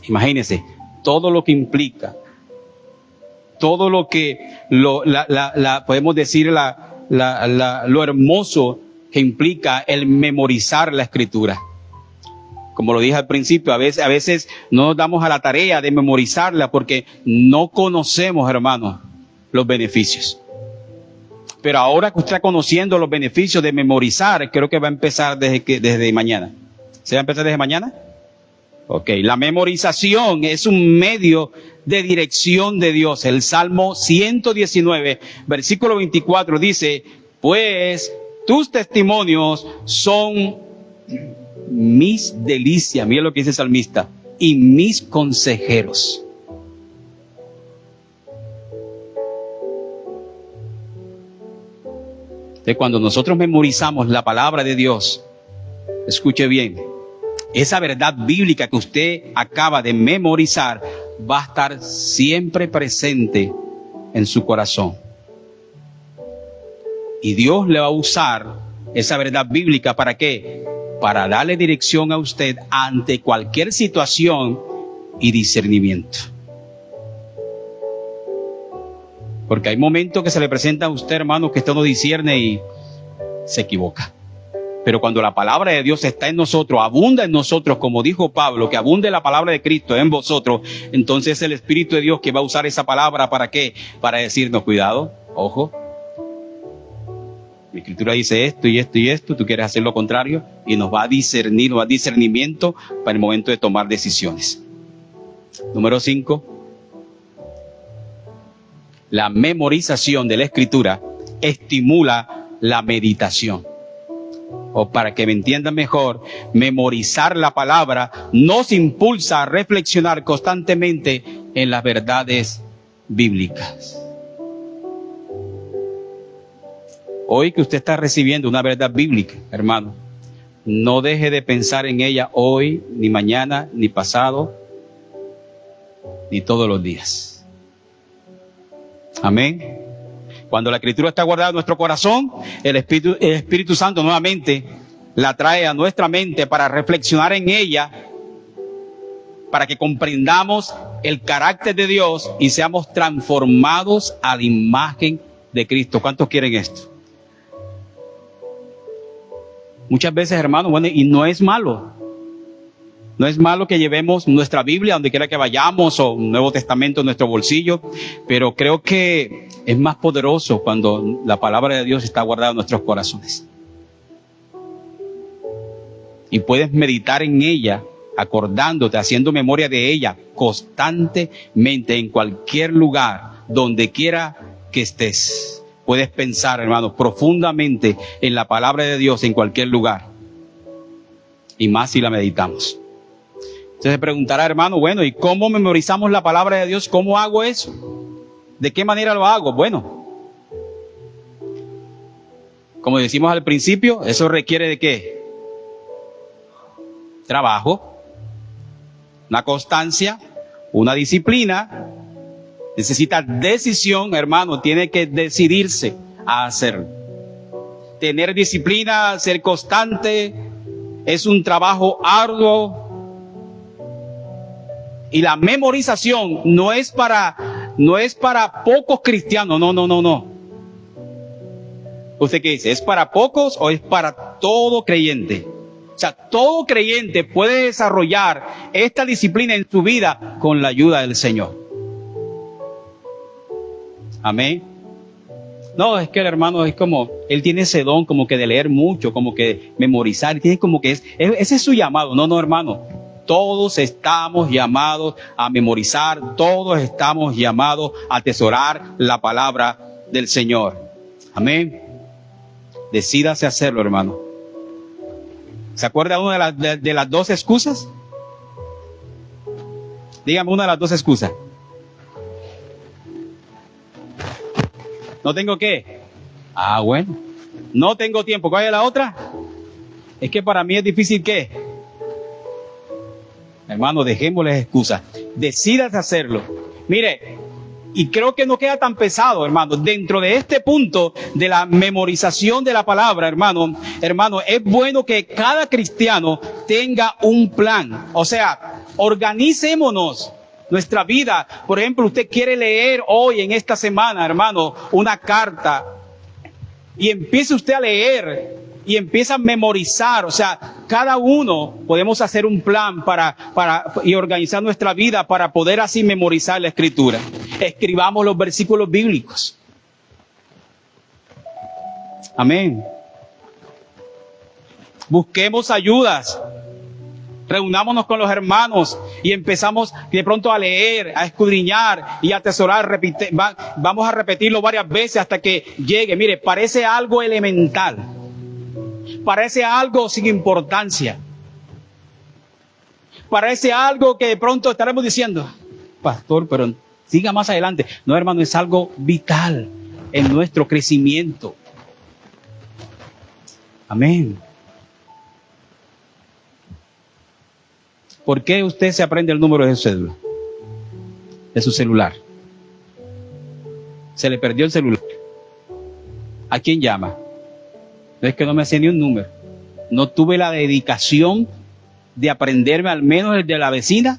Imagínense todo lo que implica, todo lo que, podemos decir, lo hermoso que implica el memorizar la Escritura. Como lo dije al principio, a veces no nos damos a la tarea de memorizarla porque no conocemos, hermanos, los beneficios. Pero ahora que usted está conociendo los beneficios de memorizar, creo que va a empezar desde mañana. ¿Se va a empezar desde mañana? Ok, la memorización es un medio de dirección de Dios. El Salmo 119, versículo 24 dice, pues tus testimonios son mis delicias, mira lo que dice el salmista, y mis consejeros. Entonces, cuando nosotros memorizamos la palabra de Dios, escuche bien, esa verdad bíblica que usted acaba de memorizar va a estar siempre presente en su corazón. Y Dios le va a usar esa verdad bíblica, ¿para qué? Para darle dirección a usted ante cualquier situación y discernimiento. Porque hay momentos que se le presenta a usted, hermano, que usted no discierne y se equivoca. Pero cuando la palabra de Dios está en nosotros, abunda en nosotros, como dijo Pablo, que abunde la palabra de Cristo en vosotros, entonces es el Espíritu de Dios que va a usar esa palabra, ¿para qué? Para decirnos, cuidado, ojo, la Escritura dice esto y esto y esto, tú quieres hacer lo contrario, y nos va a discernir, nos va a dar discernimiento para el momento de tomar decisiones. Número 5, la memorización de la Escritura estimula la meditación. O para que me entiendan mejor, memorizar la palabra nos impulsa a reflexionar constantemente en las verdades bíblicas. Hoy que usted está recibiendo una verdad bíblica, hermano, no deje de pensar en ella hoy, ni mañana, ni pasado, ni todos los días. Amén. Cuando la Escritura está guardada en nuestro corazón, el Espíritu Santo nuevamente la trae a nuestra mente para reflexionar en ella, para que comprendamos el carácter de Dios y seamos transformados a la imagen de Cristo. ¿Cuántos quieren esto? Muchas veces, hermanos, bueno, y no es malo. No es malo que llevemos nuestra Biblia donde quiera que vayamos, o un Nuevo Testamento en nuestro bolsillo, pero creo que es más poderoso cuando la palabra de Dios está guardada en nuestros corazones. Y puedes meditar en ella, acordándote, haciendo memoria de ella constantemente en cualquier lugar, donde quiera que estés. Puedes pensar, hermanos, profundamente en la palabra de Dios en cualquier lugar. Y más si la meditamos. Entonces se preguntará, hermano, bueno, ¿y cómo memorizamos la palabra de Dios? ¿Cómo hago eso? ¿De qué manera lo hago? Bueno, como decimos al principio, eso requiere ¿de qué? Trabajo, una constancia, una disciplina. Necesita decisión, hermano, tiene que decidirse a hacerlo. Tener disciplina, ser constante, es un trabajo arduo. Y la memorización no es para pocos cristianos, no. ¿Usted qué dice? ¿Es para pocos o es para todo creyente? O sea, todo creyente puede desarrollar esta disciplina en su vida con la ayuda del Señor. Amén. No, es que el hermano es como, él tiene ese don como que de leer mucho, como que memorizar, tiene como que ese es su llamado. No, hermano. Todos estamos llamados a memorizar, todos estamos llamados a atesorar la palabra del Señor. Amén. Decídase hacerlo, hermano. ¿Se acuerda una de las dos excusas? Dígame una de las dos excusas. ¿No tengo qué? Ah, bueno. No tengo tiempo. ¿Cuál es la otra? Es que para mí es difícil, ¿qué? Hermano, dejémosles excusas. Decídase hacerlo. Mire, y creo que no queda tan pesado, hermano. Dentro de este punto de la memorización de la palabra, hermano, es bueno que cada cristiano tenga un plan. O sea, organicémonos nuestra vida. Por ejemplo, usted quiere leer hoy en esta semana, hermano, una carta. Y empiece usted a leer y empieza a memorizar. O sea, cada uno podemos hacer un plan y organizar nuestra vida para poder así memorizar la Escritura. Escribamos los versículos bíblicos. Amén. Busquemos ayudas. Reunámonos con los hermanos y empezamos de pronto a leer, a escudriñar y a atesorar. Vamos a repetirlo varias veces hasta que llegue. Mire, parece algo elemental. Parece algo sin importancia. Parece algo que de pronto estaremos diciendo, pastor, pero siga más adelante. No, hermano, es algo vital en nuestro crecimiento. Amén. ¿Por qué usted se aprende el número de su cédula? De su celular. Se le perdió el celular. ¿A quién llama? No es que no me sé ni un número. No tuve la dedicación de aprenderme al menos el de la vecina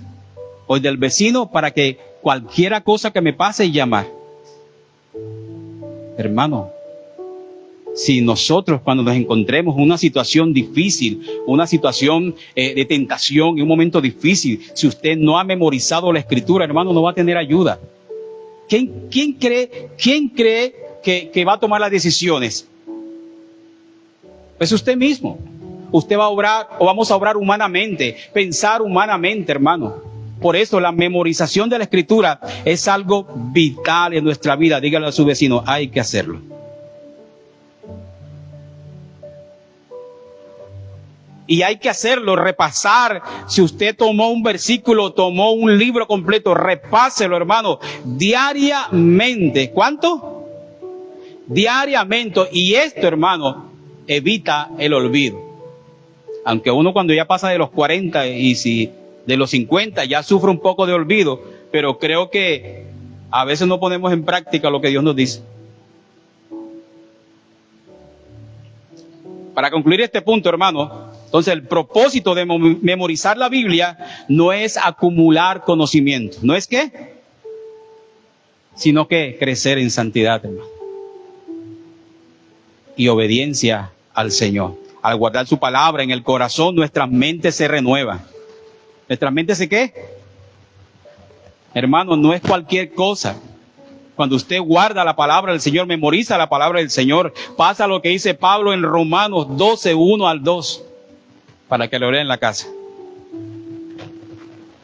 o el del vecino para que cualquiera cosa que me pase llamar. Hermano, si nosotros cuando nos encontremos en una situación difícil, una situación de tentación, en un momento difícil, si usted no ha memorizado la Escritura, hermano, no va a tener ayuda. ¿Quién cree que va a tomar las decisiones? Pues usted mismo. Usted va a obrar o vamos a obrar humanamente, pensar humanamente, hermano. Por eso la memorización de la Escritura es algo vital en nuestra vida. Dígale a su vecino, hay que hacerlo. Y hay que hacerlo, repasar. Si usted tomó un versículo, tomó un libro completo, repáselo, hermano, diariamente. ¿Cuánto? Diariamente. Y esto, hermano, evita el olvido. Aunque uno cuando ya pasa de los 40 y si de los 50 ya sufre un poco de olvido, pero creo que a veces no ponemos en práctica lo que Dios nos dice. Para concluir este punto, hermano, entonces el propósito de memorizar la Biblia no es acumular conocimiento. ¿No es qué? Sino que crecer en santidad, hermano. Y obediencia al Señor. Al guardar su palabra en el corazón, nuestras mentes se renuevan. ¿Nuestras mentes se qué? Hermano, no es cualquier cosa. Cuando usted guarda la palabra del Señor, memoriza la palabra del Señor, pasa lo que dice Pablo en Romanos 12, 1 al 2, para que lo lea en la casa.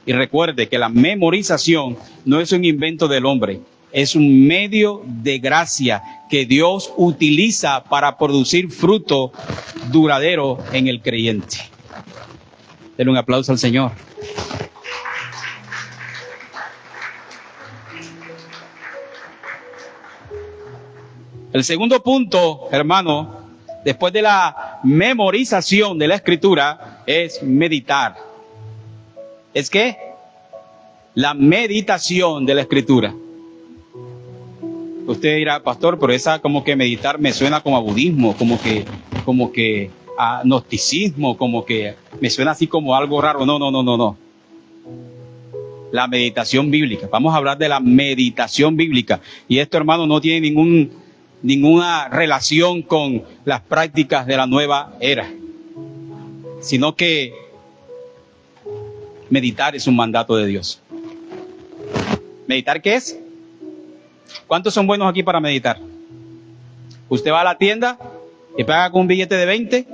Y recuerde que la memorización no es un invento del hombre, es un medio de gracia que Dios utiliza para producir fruto duradero en el creyente. Denle un aplauso al Señor. El segundo punto, hermano, después de la memorización de la Escritura, es meditar. ¿Es qué? La meditación de la Escritura. Usted dirá, pastor, pero esa como que meditar me suena como a budismo, como que a gnosticismo, como que me suena así como algo raro. No. La meditación bíblica. Vamos a hablar de la meditación bíblica. Y esto, hermano, no tiene ninguna relación con las prácticas de la nueva era, sino que meditar es un mandato de Dios. ¿Meditar qué es? ¿Cuántos son buenos aquí para meditar? Usted va a la tienda y paga con un billete de 20.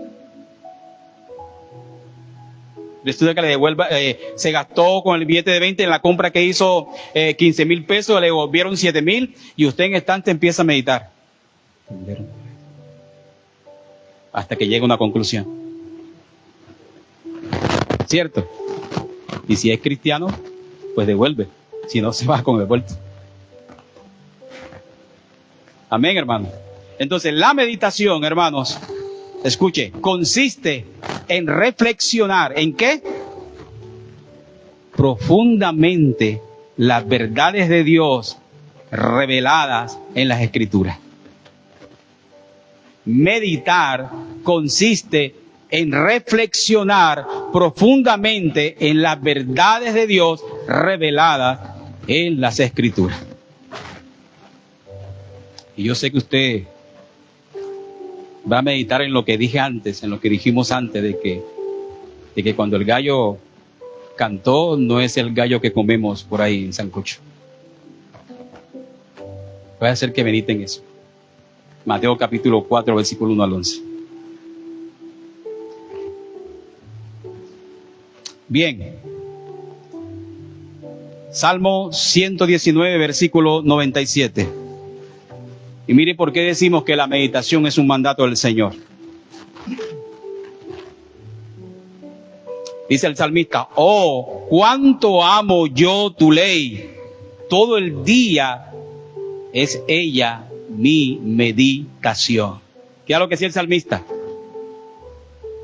Resulta que le devuelva, se gastó con el billete de 20 en la compra que hizo 15,000 pesos, le devolvieron 7,000 y usted en instante empieza a meditar. Hasta que llega a una conclusión. ¿Cierto? Y si es cristiano, pues devuelve. Si no, se va con el vuelto. Amén, hermano. Entonces, la meditación, hermanos, escuche, consiste en reflexionar. ¿En qué? Profundamente las verdades de Dios reveladas en las Escrituras. Meditar consiste en reflexionar profundamente en las verdades de Dios reveladas en las Escrituras. Y yo sé que usted va a meditar en lo que dije antes, en lo que dijimos antes, de que cuando el gallo cantó, no es el gallo que comemos por ahí en sancocho. Voy a hacer que mediten eso. Mateo capítulo 4, versículo 1 al 11. Bien. Salmo 119, versículo 97. Y mire por qué decimos que la meditación es un mandato del Señor. Dice el salmista, oh, cuánto amo yo tu ley. Todo el día es ella mi meditación. ¿Qué es lo que decía el salmista?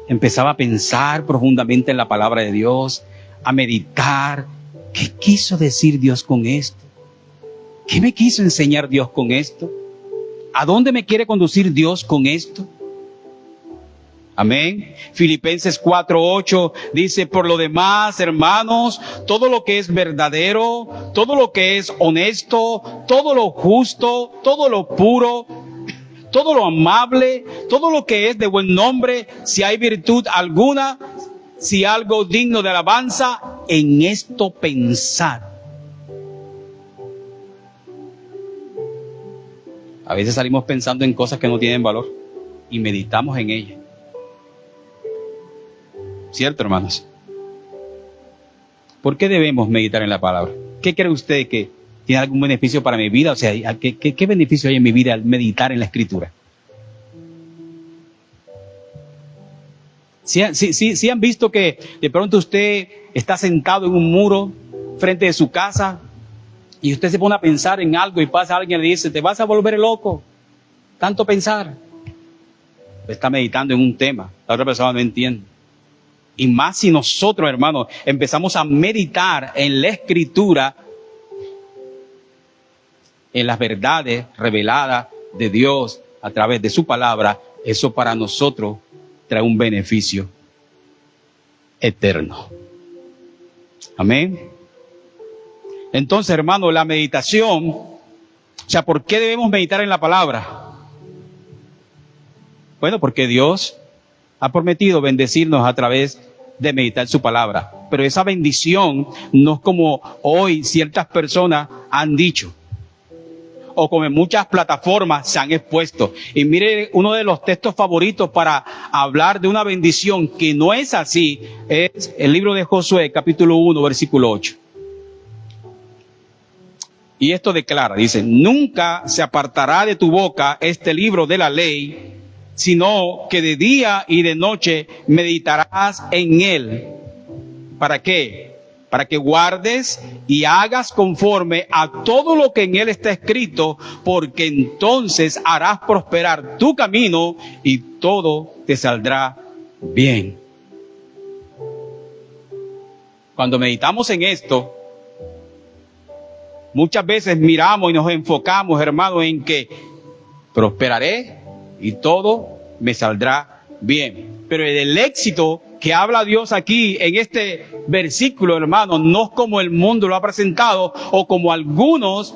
Empezaba a pensar profundamente en la palabra de Dios, a meditar. ¿Qué quiso decir Dios con esto? ¿Qué me quiso enseñar Dios con esto? ¿A dónde me quiere conducir Dios con esto? Amén. Filipenses 4:8 dice, por lo demás, hermanos, todo lo que es verdadero, todo lo que es honesto, todo lo justo, todo lo puro, todo lo amable, todo lo que es de buen nombre, si hay virtud alguna, si algo digno de alabanza, en esto pensar. A veces salimos pensando en cosas que no tienen valor y meditamos en ellas. ¿Cierto, hermanos? ¿Por qué debemos meditar en la palabra? ¿Qué cree usted que tiene algún beneficio para mi vida? O sea, ¿qué beneficio hay en mi vida al meditar en la Escritura? ¿Sí han visto que de pronto usted está sentado en un muro frente de su casa y usted se pone a pensar en algo y pasa alguien y le dice, te vas a volver loco, tanto pensar? Está meditando en un tema, la otra persona no entiende. Y más si nosotros, hermanos, empezamos a meditar en la Escritura, en las verdades reveladas de Dios a través de su palabra, eso para nosotros trae un beneficio eterno. Amén. Entonces, hermano, la meditación, o sea, ¿por qué debemos meditar en la palabra? Bueno, porque Dios ha prometido bendecirnos a través de meditar su palabra. Pero esa bendición no es como hoy ciertas personas han dicho. o como en muchas plataformas se han expuesto. Y mire, uno de los textos favoritos para hablar de una bendición que no es así, es el libro de Josué, capítulo 1, versículo 8. Y esto declara, dice, nunca se apartará de tu boca este libro de la ley, sino que de día y de noche meditarás en él. ¿Para qué? Para que guardes y hagas conforme a todo lo que en él está escrito, porque entonces harás prosperar tu camino y todo te saldrá bien. Cuando meditamos en esto, muchas veces miramos y nos enfocamos, hermano, en que prosperaré y todo me saldrá bien. Pero el éxito que habla Dios aquí en este versículo, hermano, no es como el mundo lo ha presentado o como algunos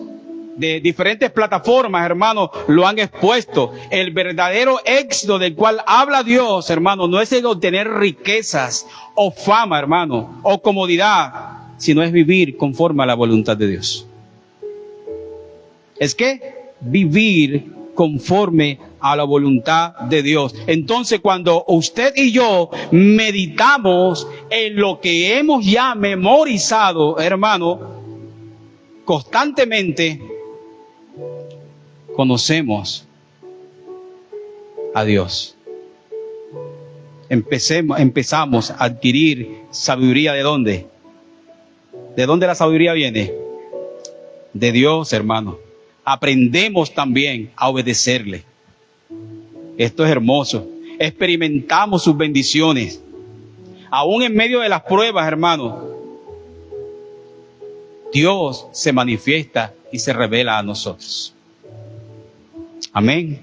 de diferentes plataformas, hermano, lo han expuesto. El verdadero éxito del cual habla Dios, hermano, no es el obtener riquezas o fama, hermano, o comodidad, sino es vivir conforme a la voluntad de Dios. Es que vivir conforme a la voluntad de Dios. Entonces, cuando usted y yo meditamos en lo que hemos ya memorizado, hermano, constantemente conocemos a Dios. Empezamos a adquirir sabiduría. ¿De dónde? ¿De dónde la sabiduría viene? De Dios, hermano. Aprendemos también a obedecerle. Esto es hermoso. Experimentamos sus bendiciones. Aún en medio de las pruebas, hermano, Dios se manifiesta y se revela a nosotros. Amén.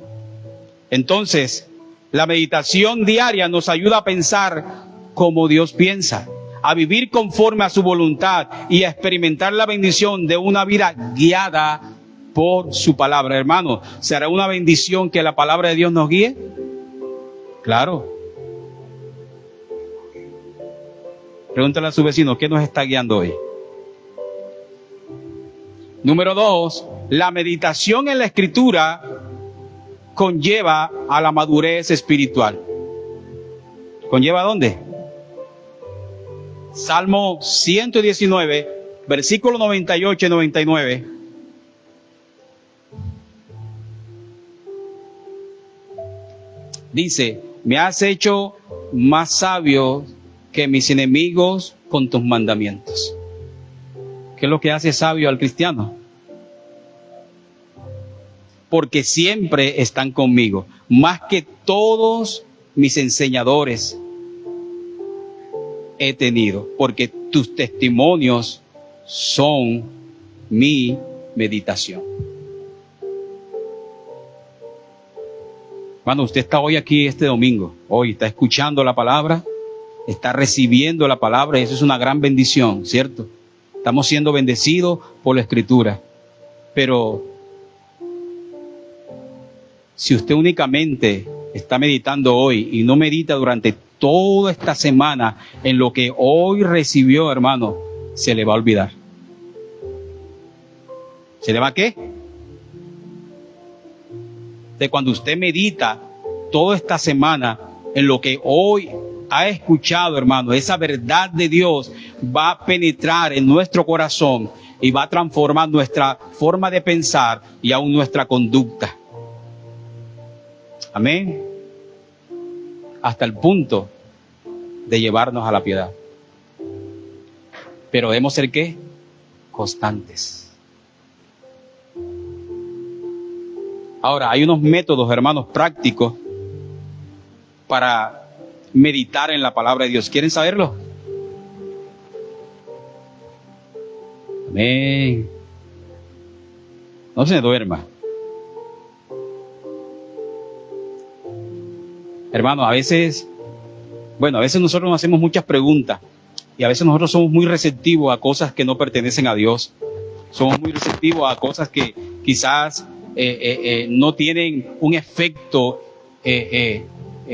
Entonces, la meditación diaria nos ayuda a pensar como Dios piensa, a vivir conforme a su voluntad y a experimentar la bendición de una vida guiada por su palabra. Hermano, ¿será una bendición que la palabra de Dios nos guíe? Claro. Pregúntale a su vecino, ¿qué nos está guiando hoy? Número 2, la meditación en la Escritura conlleva a la madurez espiritual. ¿Conlleva a dónde? Salmo 119, versículos 98 y 99. Dice, me has hecho más sabio que mis enemigos con tus mandamientos. ¿Qué es lo que hace sabio al cristiano? Porque siempre están conmigo, más que todos mis enseñadores he tenido, porque tus testimonios son mi meditación. Hermano, usted está hoy aquí este domingo, hoy está escuchando la palabra, está recibiendo la palabra, y eso es una gran bendición, ¿cierto? Estamos siendo bendecidos por la Escritura. Pero si usted únicamente está meditando hoy y no medita durante toda esta semana en lo que hoy recibió, hermano, se le va a olvidar. ¿Se le va a qué? De cuando usted medita toda esta semana en lo que hoy ha escuchado, hermano, esa verdad de Dios va a penetrar en nuestro corazón y va a transformar nuestra forma de pensar y aún nuestra conducta. Amén. Hasta el punto de llevarnos a la piedad. Pero debemos ser ¿qué? Constantes. Ahora, hay unos métodos, hermanos, prácticos para meditar en la palabra de Dios. ¿Quieren saberlo? Amén. No se duerma. Hermano, a veces nosotros nos hacemos muchas preguntas y a veces nosotros somos muy receptivos a cosas que no pertenecen a Dios. Somos muy receptivos a cosas que quizás no tienen un efecto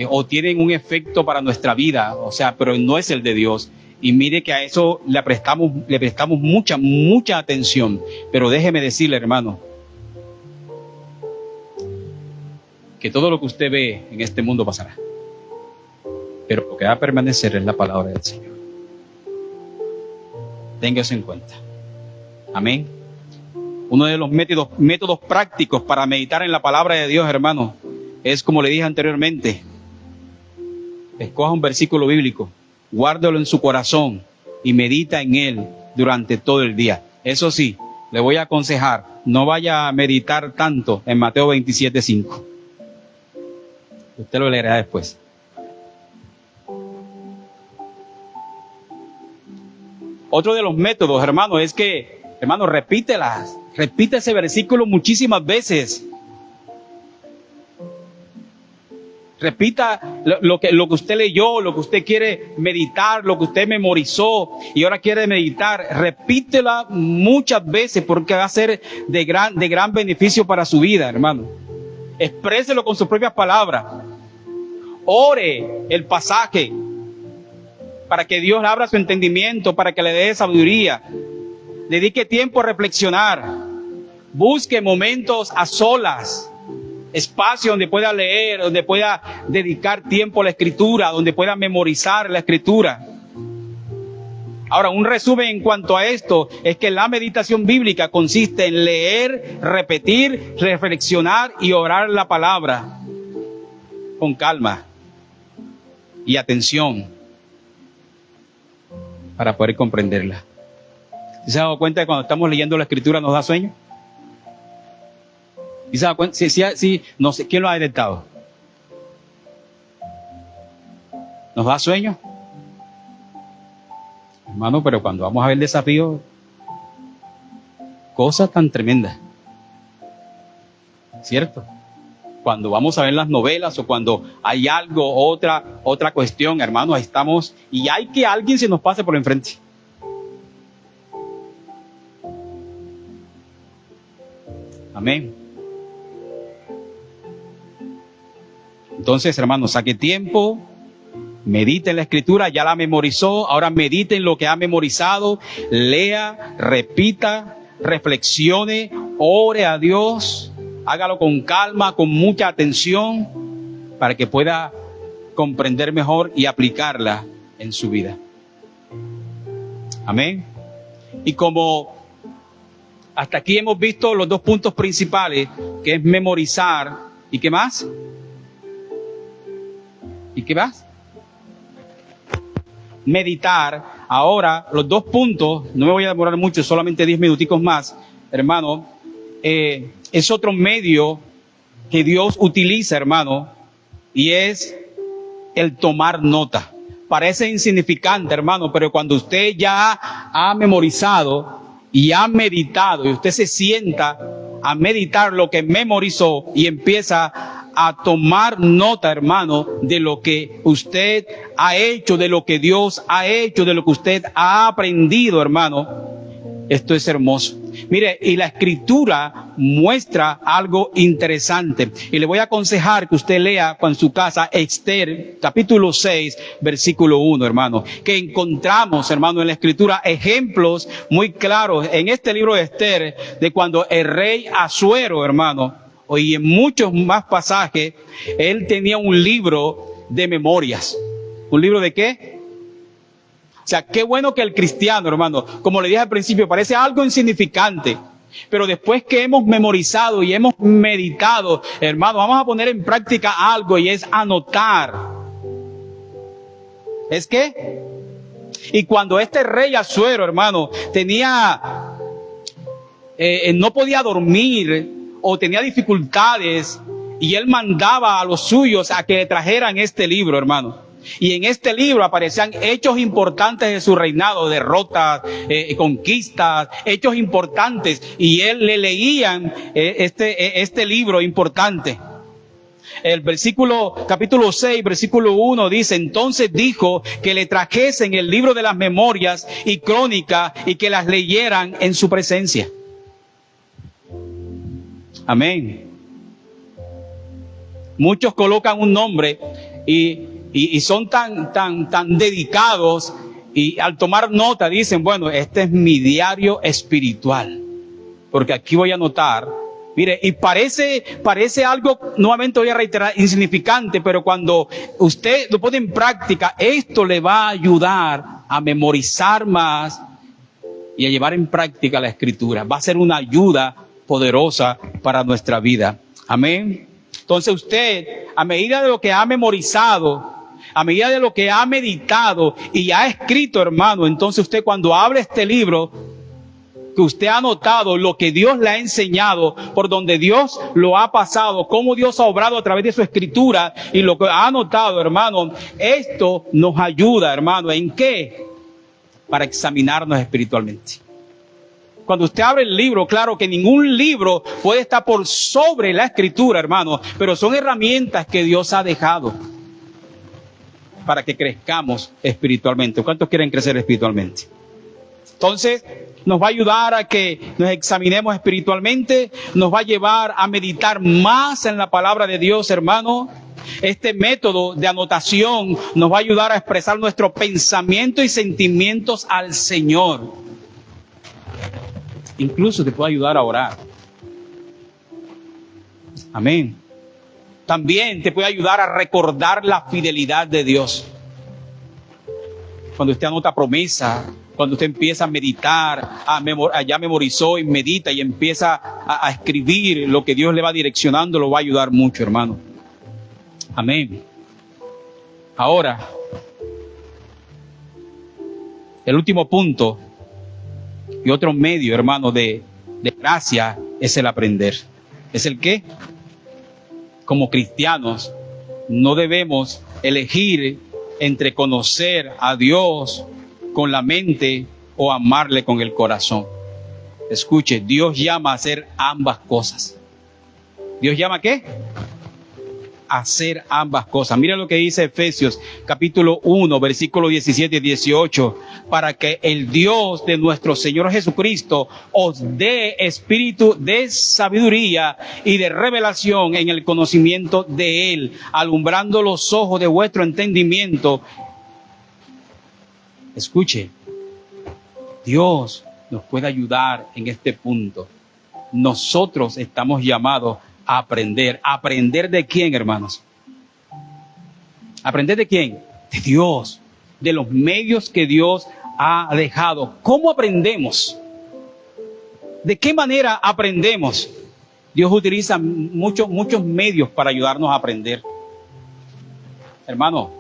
o tienen un efecto para nuestra vida, o sea, pero no es el de Dios. Y mire que a eso le prestamos mucha atención. Pero déjeme decirle, hermano, que todo lo que usted ve en este mundo pasará, pero lo que va a permanecer es la palabra del Señor. Tenga eso en cuenta. Amén. Uno de los métodos prácticos para meditar en la palabra de Dios, hermano, es como le dije anteriormente: escoja un versículo bíblico, guárdalo en su corazón y medita en él durante todo el día. Eso sí, le voy a aconsejar, no vaya a meditar tanto en Mateo 27:5. Usted lo leerá después. Otro de los métodos, hermano, es que, hermano, repite ese versículo muchísimas veces. Repita lo que usted leyó, lo que usted quiere meditar, lo que usted memorizó y ahora quiere meditar. Repítela muchas veces porque va a ser de gran beneficio para su vida, hermano. Expréselo con sus propias palabras. Ore el pasaje para que Dios abra su entendimiento, para que le dé sabiduría. Dedique tiempo a reflexionar. Busque momentos a solas. Espacio donde pueda leer, donde pueda dedicar tiempo a la escritura, donde pueda memorizar la escritura. Ahora, un resumen en cuanto a esto es que la meditación bíblica consiste en leer, repetir, reflexionar y orar la palabra con calma y atención para poder comprenderla. ¿Se ha dado cuenta de que cuando estamos leyendo la escritura nos da sueño? ¿Y se da cuenta? Sí, no sé, ¿quién lo ha detectado? ¿Nos da sueño? Hermano, pero cuando vamos a ver el desafío, cosa tan tremenda, ¿cierto? Cuando vamos a ver las novelas o cuando hay algo, otra cuestión, hermano, ahí estamos y hay que alguien se nos pase por enfrente. Amén. Entonces, hermanos, saque tiempo, medite en la escritura, ya la memorizó, ahora medite en lo que ha memorizado, lea, repita, reflexione, ore a Dios, hágalo con calma, con mucha atención, para que pueda comprender mejor y aplicarla en su vida. Amén. Y como hasta aquí hemos visto los dos puntos principales, que es memorizar, ¿y qué más? ¿Y qué más? Meditar. Ahora, los dos puntos, no me voy a demorar mucho, solamente 10 minuticos más, hermano, es otro medio que Dios utiliza, hermano, y es el tomar nota. Parece insignificante, hermano, pero cuando usted ya ha memorizado y ha meditado, y usted se sienta a meditar lo que memorizó y empieza a tomar nota, hermano, de lo que usted ha hecho, de lo que Dios ha hecho, de lo que usted ha aprendido, hermano. Esto es hermoso. Mire, y la escritura muestra algo interesante. Y le voy a aconsejar que usted lea en su casa Esther, capítulo 6, versículo 1, hermano. Que encontramos, hermano, en la escritura ejemplos muy claros en este libro de Esther de cuando el rey Asuero, hermano, y en muchos más pasajes, él tenía un libro de memorias. ¿Un libro de qué? O sea, qué bueno que el cristiano, hermano, como le dije al principio, parece algo insignificante, pero después que hemos memorizado y hemos meditado, hermano, vamos a poner en práctica algo y es anotar. ¿Es qué? Y cuando este rey Asuero, hermano, no podía dormir o tenía dificultades y él mandaba a los suyos a que le trajeran este libro, hermano. Y en este libro aparecían hechos importantes de su reinado, derrotas, conquistas, hechos importantes. Y él le leían este libro importante. El capítulo 6, versículo 1 dice: entonces dijo que le trajesen el libro de las memorias y crónicas y que las leyeran en su presencia. Amén. Muchos colocan un nombre y son tan dedicados y al tomar nota dicen, bueno, este es mi diario espiritual, porque aquí voy a anotar. Mire, y parece algo, nuevamente voy a reiterar, insignificante, pero cuando usted lo pone en práctica, esto le va a ayudar a memorizar más y a llevar en práctica la Escritura. Va a ser una ayuda poderosa para nuestra vida. Amén. Entonces usted, a medida de lo que ha memorizado, a medida de lo que ha meditado y ha escrito, hermano, entonces usted cuando abre este libro, que usted ha notado lo que Dios le ha enseñado, por donde Dios lo ha pasado, cómo Dios ha obrado a través de su Escritura y lo que ha notado, hermano, esto nos ayuda, hermano, ¿en qué? Para examinarnos espiritualmente. Cuando usted abre el libro, claro que ningún libro puede estar por sobre la Escritura, hermano, pero son herramientas que Dios ha dejado para que crezcamos espiritualmente. ¿Cuántos quieren crecer espiritualmente? Entonces, nos va a ayudar a que nos examinemos espiritualmente, nos va a llevar a meditar más en la palabra de Dios, hermano. Este método de anotación nos va a ayudar a expresar nuestro pensamiento y sentimientos al Señor. Incluso te puede ayudar a orar. Amén. También te puede ayudar a recordar la fidelidad de Dios. Cuando usted anota promesa, cuando usted empieza a meditar, ya memorizó y medita y empieza a escribir lo que Dios le va direccionando, lo va a ayudar mucho, hermano. Amén. Ahora, el último punto y otro medio, hermano, de gracia es el aprender. ¿Es el qué? Como cristianos, no debemos elegir entre conocer a Dios con la mente o amarle con el corazón. Escuche, Dios llama a hacer ambas cosas. ¿Dios llama a qué? A hacer ambas cosas. Mira lo que dice Efesios capítulo 1, versículo 17 y 18. Para que el Dios de nuestro Señor Jesucristo os dé espíritu de sabiduría y de revelación en el conocimiento de Él, alumbrando los ojos de vuestro entendimiento. Escuche, Dios nos puede ayudar en este punto. Nosotros estamos llamados a aprender. ¿Aprender de quién, hermanos? ¿Aprender de quién? De Dios, de los medios que Dios ha dejado. ¿Cómo aprendemos? ¿De qué manera aprendemos? Dios utiliza muchos medios para ayudarnos a aprender. Hermano,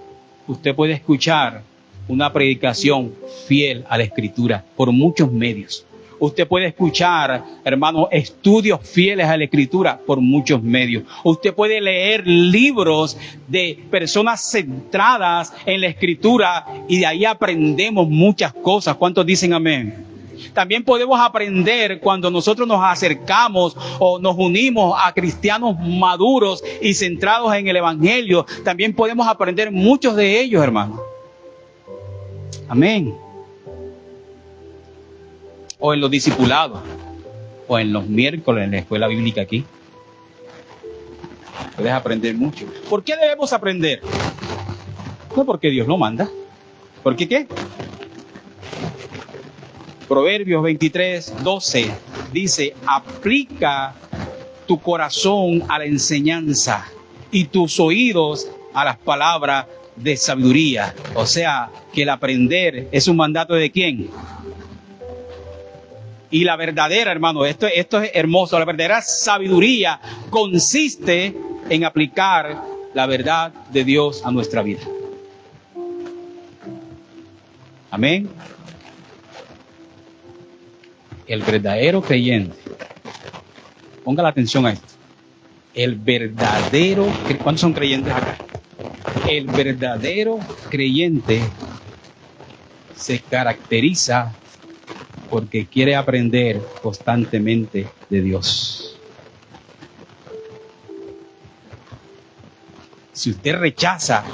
usted puede escuchar una predicación fiel a la Escritura por muchos medios. Usted puede escuchar, hermano, estudios fieles a la Escritura por muchos medios. Usted puede leer libros de personas centradas en la Escritura y de ahí aprendemos muchas cosas. ¿Cuántos dicen amén? También podemos aprender cuando nosotros nos acercamos o nos unimos a cristianos maduros y centrados en el Evangelio. También podemos aprender muchos de ellos, hermano. Amén. O en los discipulados, o en los miércoles en la escuela bíblica aquí. Puedes aprender mucho. ¿Por qué debemos aprender? No porque Dios lo manda. ¿Por qué qué? Proverbios 23:12 dice: aplica tu corazón a la enseñanza y tus oídos a las palabras de sabiduría. O sea, que el aprender es un mandato ¿de quién? Y la verdadera, hermano, esto es hermoso, la verdadera sabiduría consiste en aplicar la verdad de Dios a nuestra vida. Amén. El verdadero creyente, ponga la atención a esto. El verdadero, ¿cuántos son creyentes acá? El verdadero creyente se caracteriza porque quiere aprender constantemente de Dios. Si usted rechaza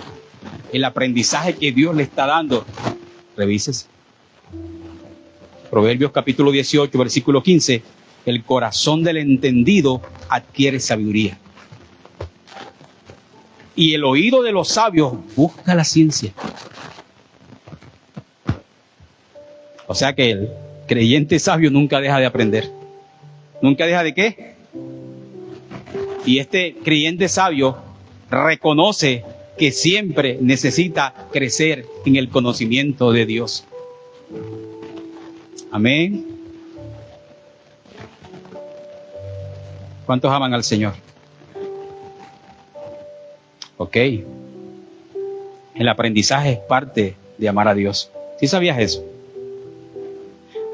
el aprendizaje que Dios le está dando, revísese. Proverbios capítulo 18, versículo 15. El corazón del entendido adquiere sabiduría, y el oído de los sabios busca la ciencia. O sea que el creyente sabio nunca deja de aprender. ¿Nunca deja de qué? Y este creyente sabio reconoce que siempre necesita crecer en el conocimiento de Dios. Amén. ¿Cuántos aman al Señor? Ok. El aprendizaje es parte de amar a Dios. ¿Sí sabías eso?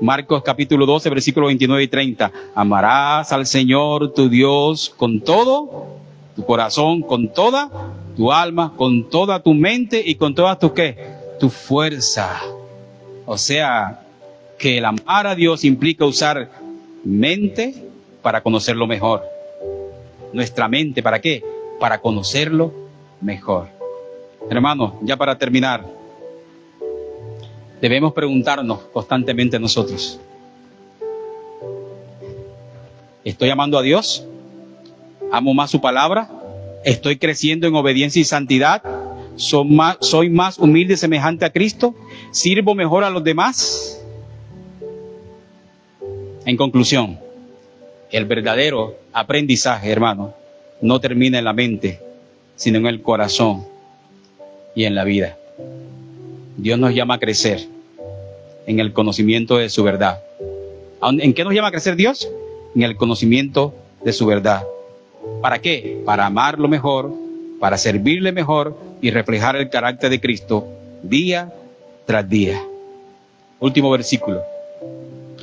Marcos capítulo 12, versículos 29 y 30. Amarás al Señor tu Dios con todo tu corazón, con toda tu alma, con toda tu mente y con toda tu ¿qué? Tu fuerza. O sea, que el amar a Dios implica usar mente para conocerlo mejor. Nuestra mente, ¿para qué? Para conocerlo mejor. Hermanos, ya para terminar, debemos preguntarnos constantemente nosotros: ¿estoy amando a Dios? ¿Amo más su palabra? ¿Estoy creciendo en obediencia y santidad? ¿Soy más humilde y semejante a Cristo? ¿Sirvo mejor a los demás? En conclusión, el verdadero aprendizaje, hermano, no termina en la mente, sino en el corazón y en la vida. Dios nos llama a crecer en el conocimiento de su verdad. ¿En qué nos llama a crecer Dios? En el conocimiento de su verdad. ¿Para qué? Para amarlo mejor, para servirle mejor y reflejar el carácter de Cristo día tras día. Último versículo.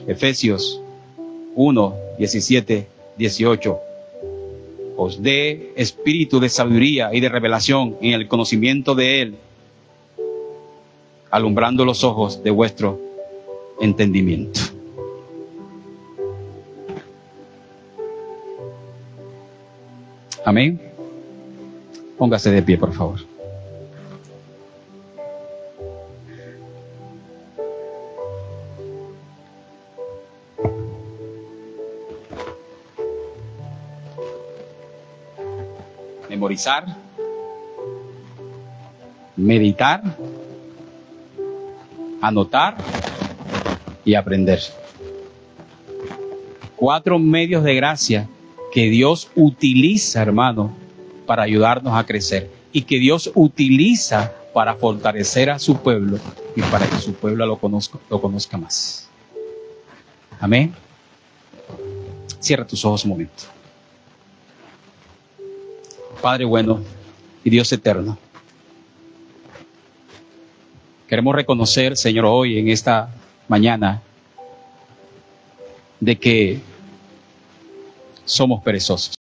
Efesios 1, 17, 18. Os dé espíritu de sabiduría y de revelación en el conocimiento de Él, alumbrando los ojos de vuestro entendimiento. Amén. Póngase de pie, por favor. Memorizar, meditar, anotar y aprender. 4 medios de gracia que Dios utiliza, hermano, para ayudarnos a crecer, y que Dios utiliza para fortalecer a su pueblo y para que su pueblo lo conozca más. Amén. Cierra tus ojos un momento. Padre bueno y Dios eterno, queremos reconocer, Señor, hoy en esta mañana, de que somos perezosos.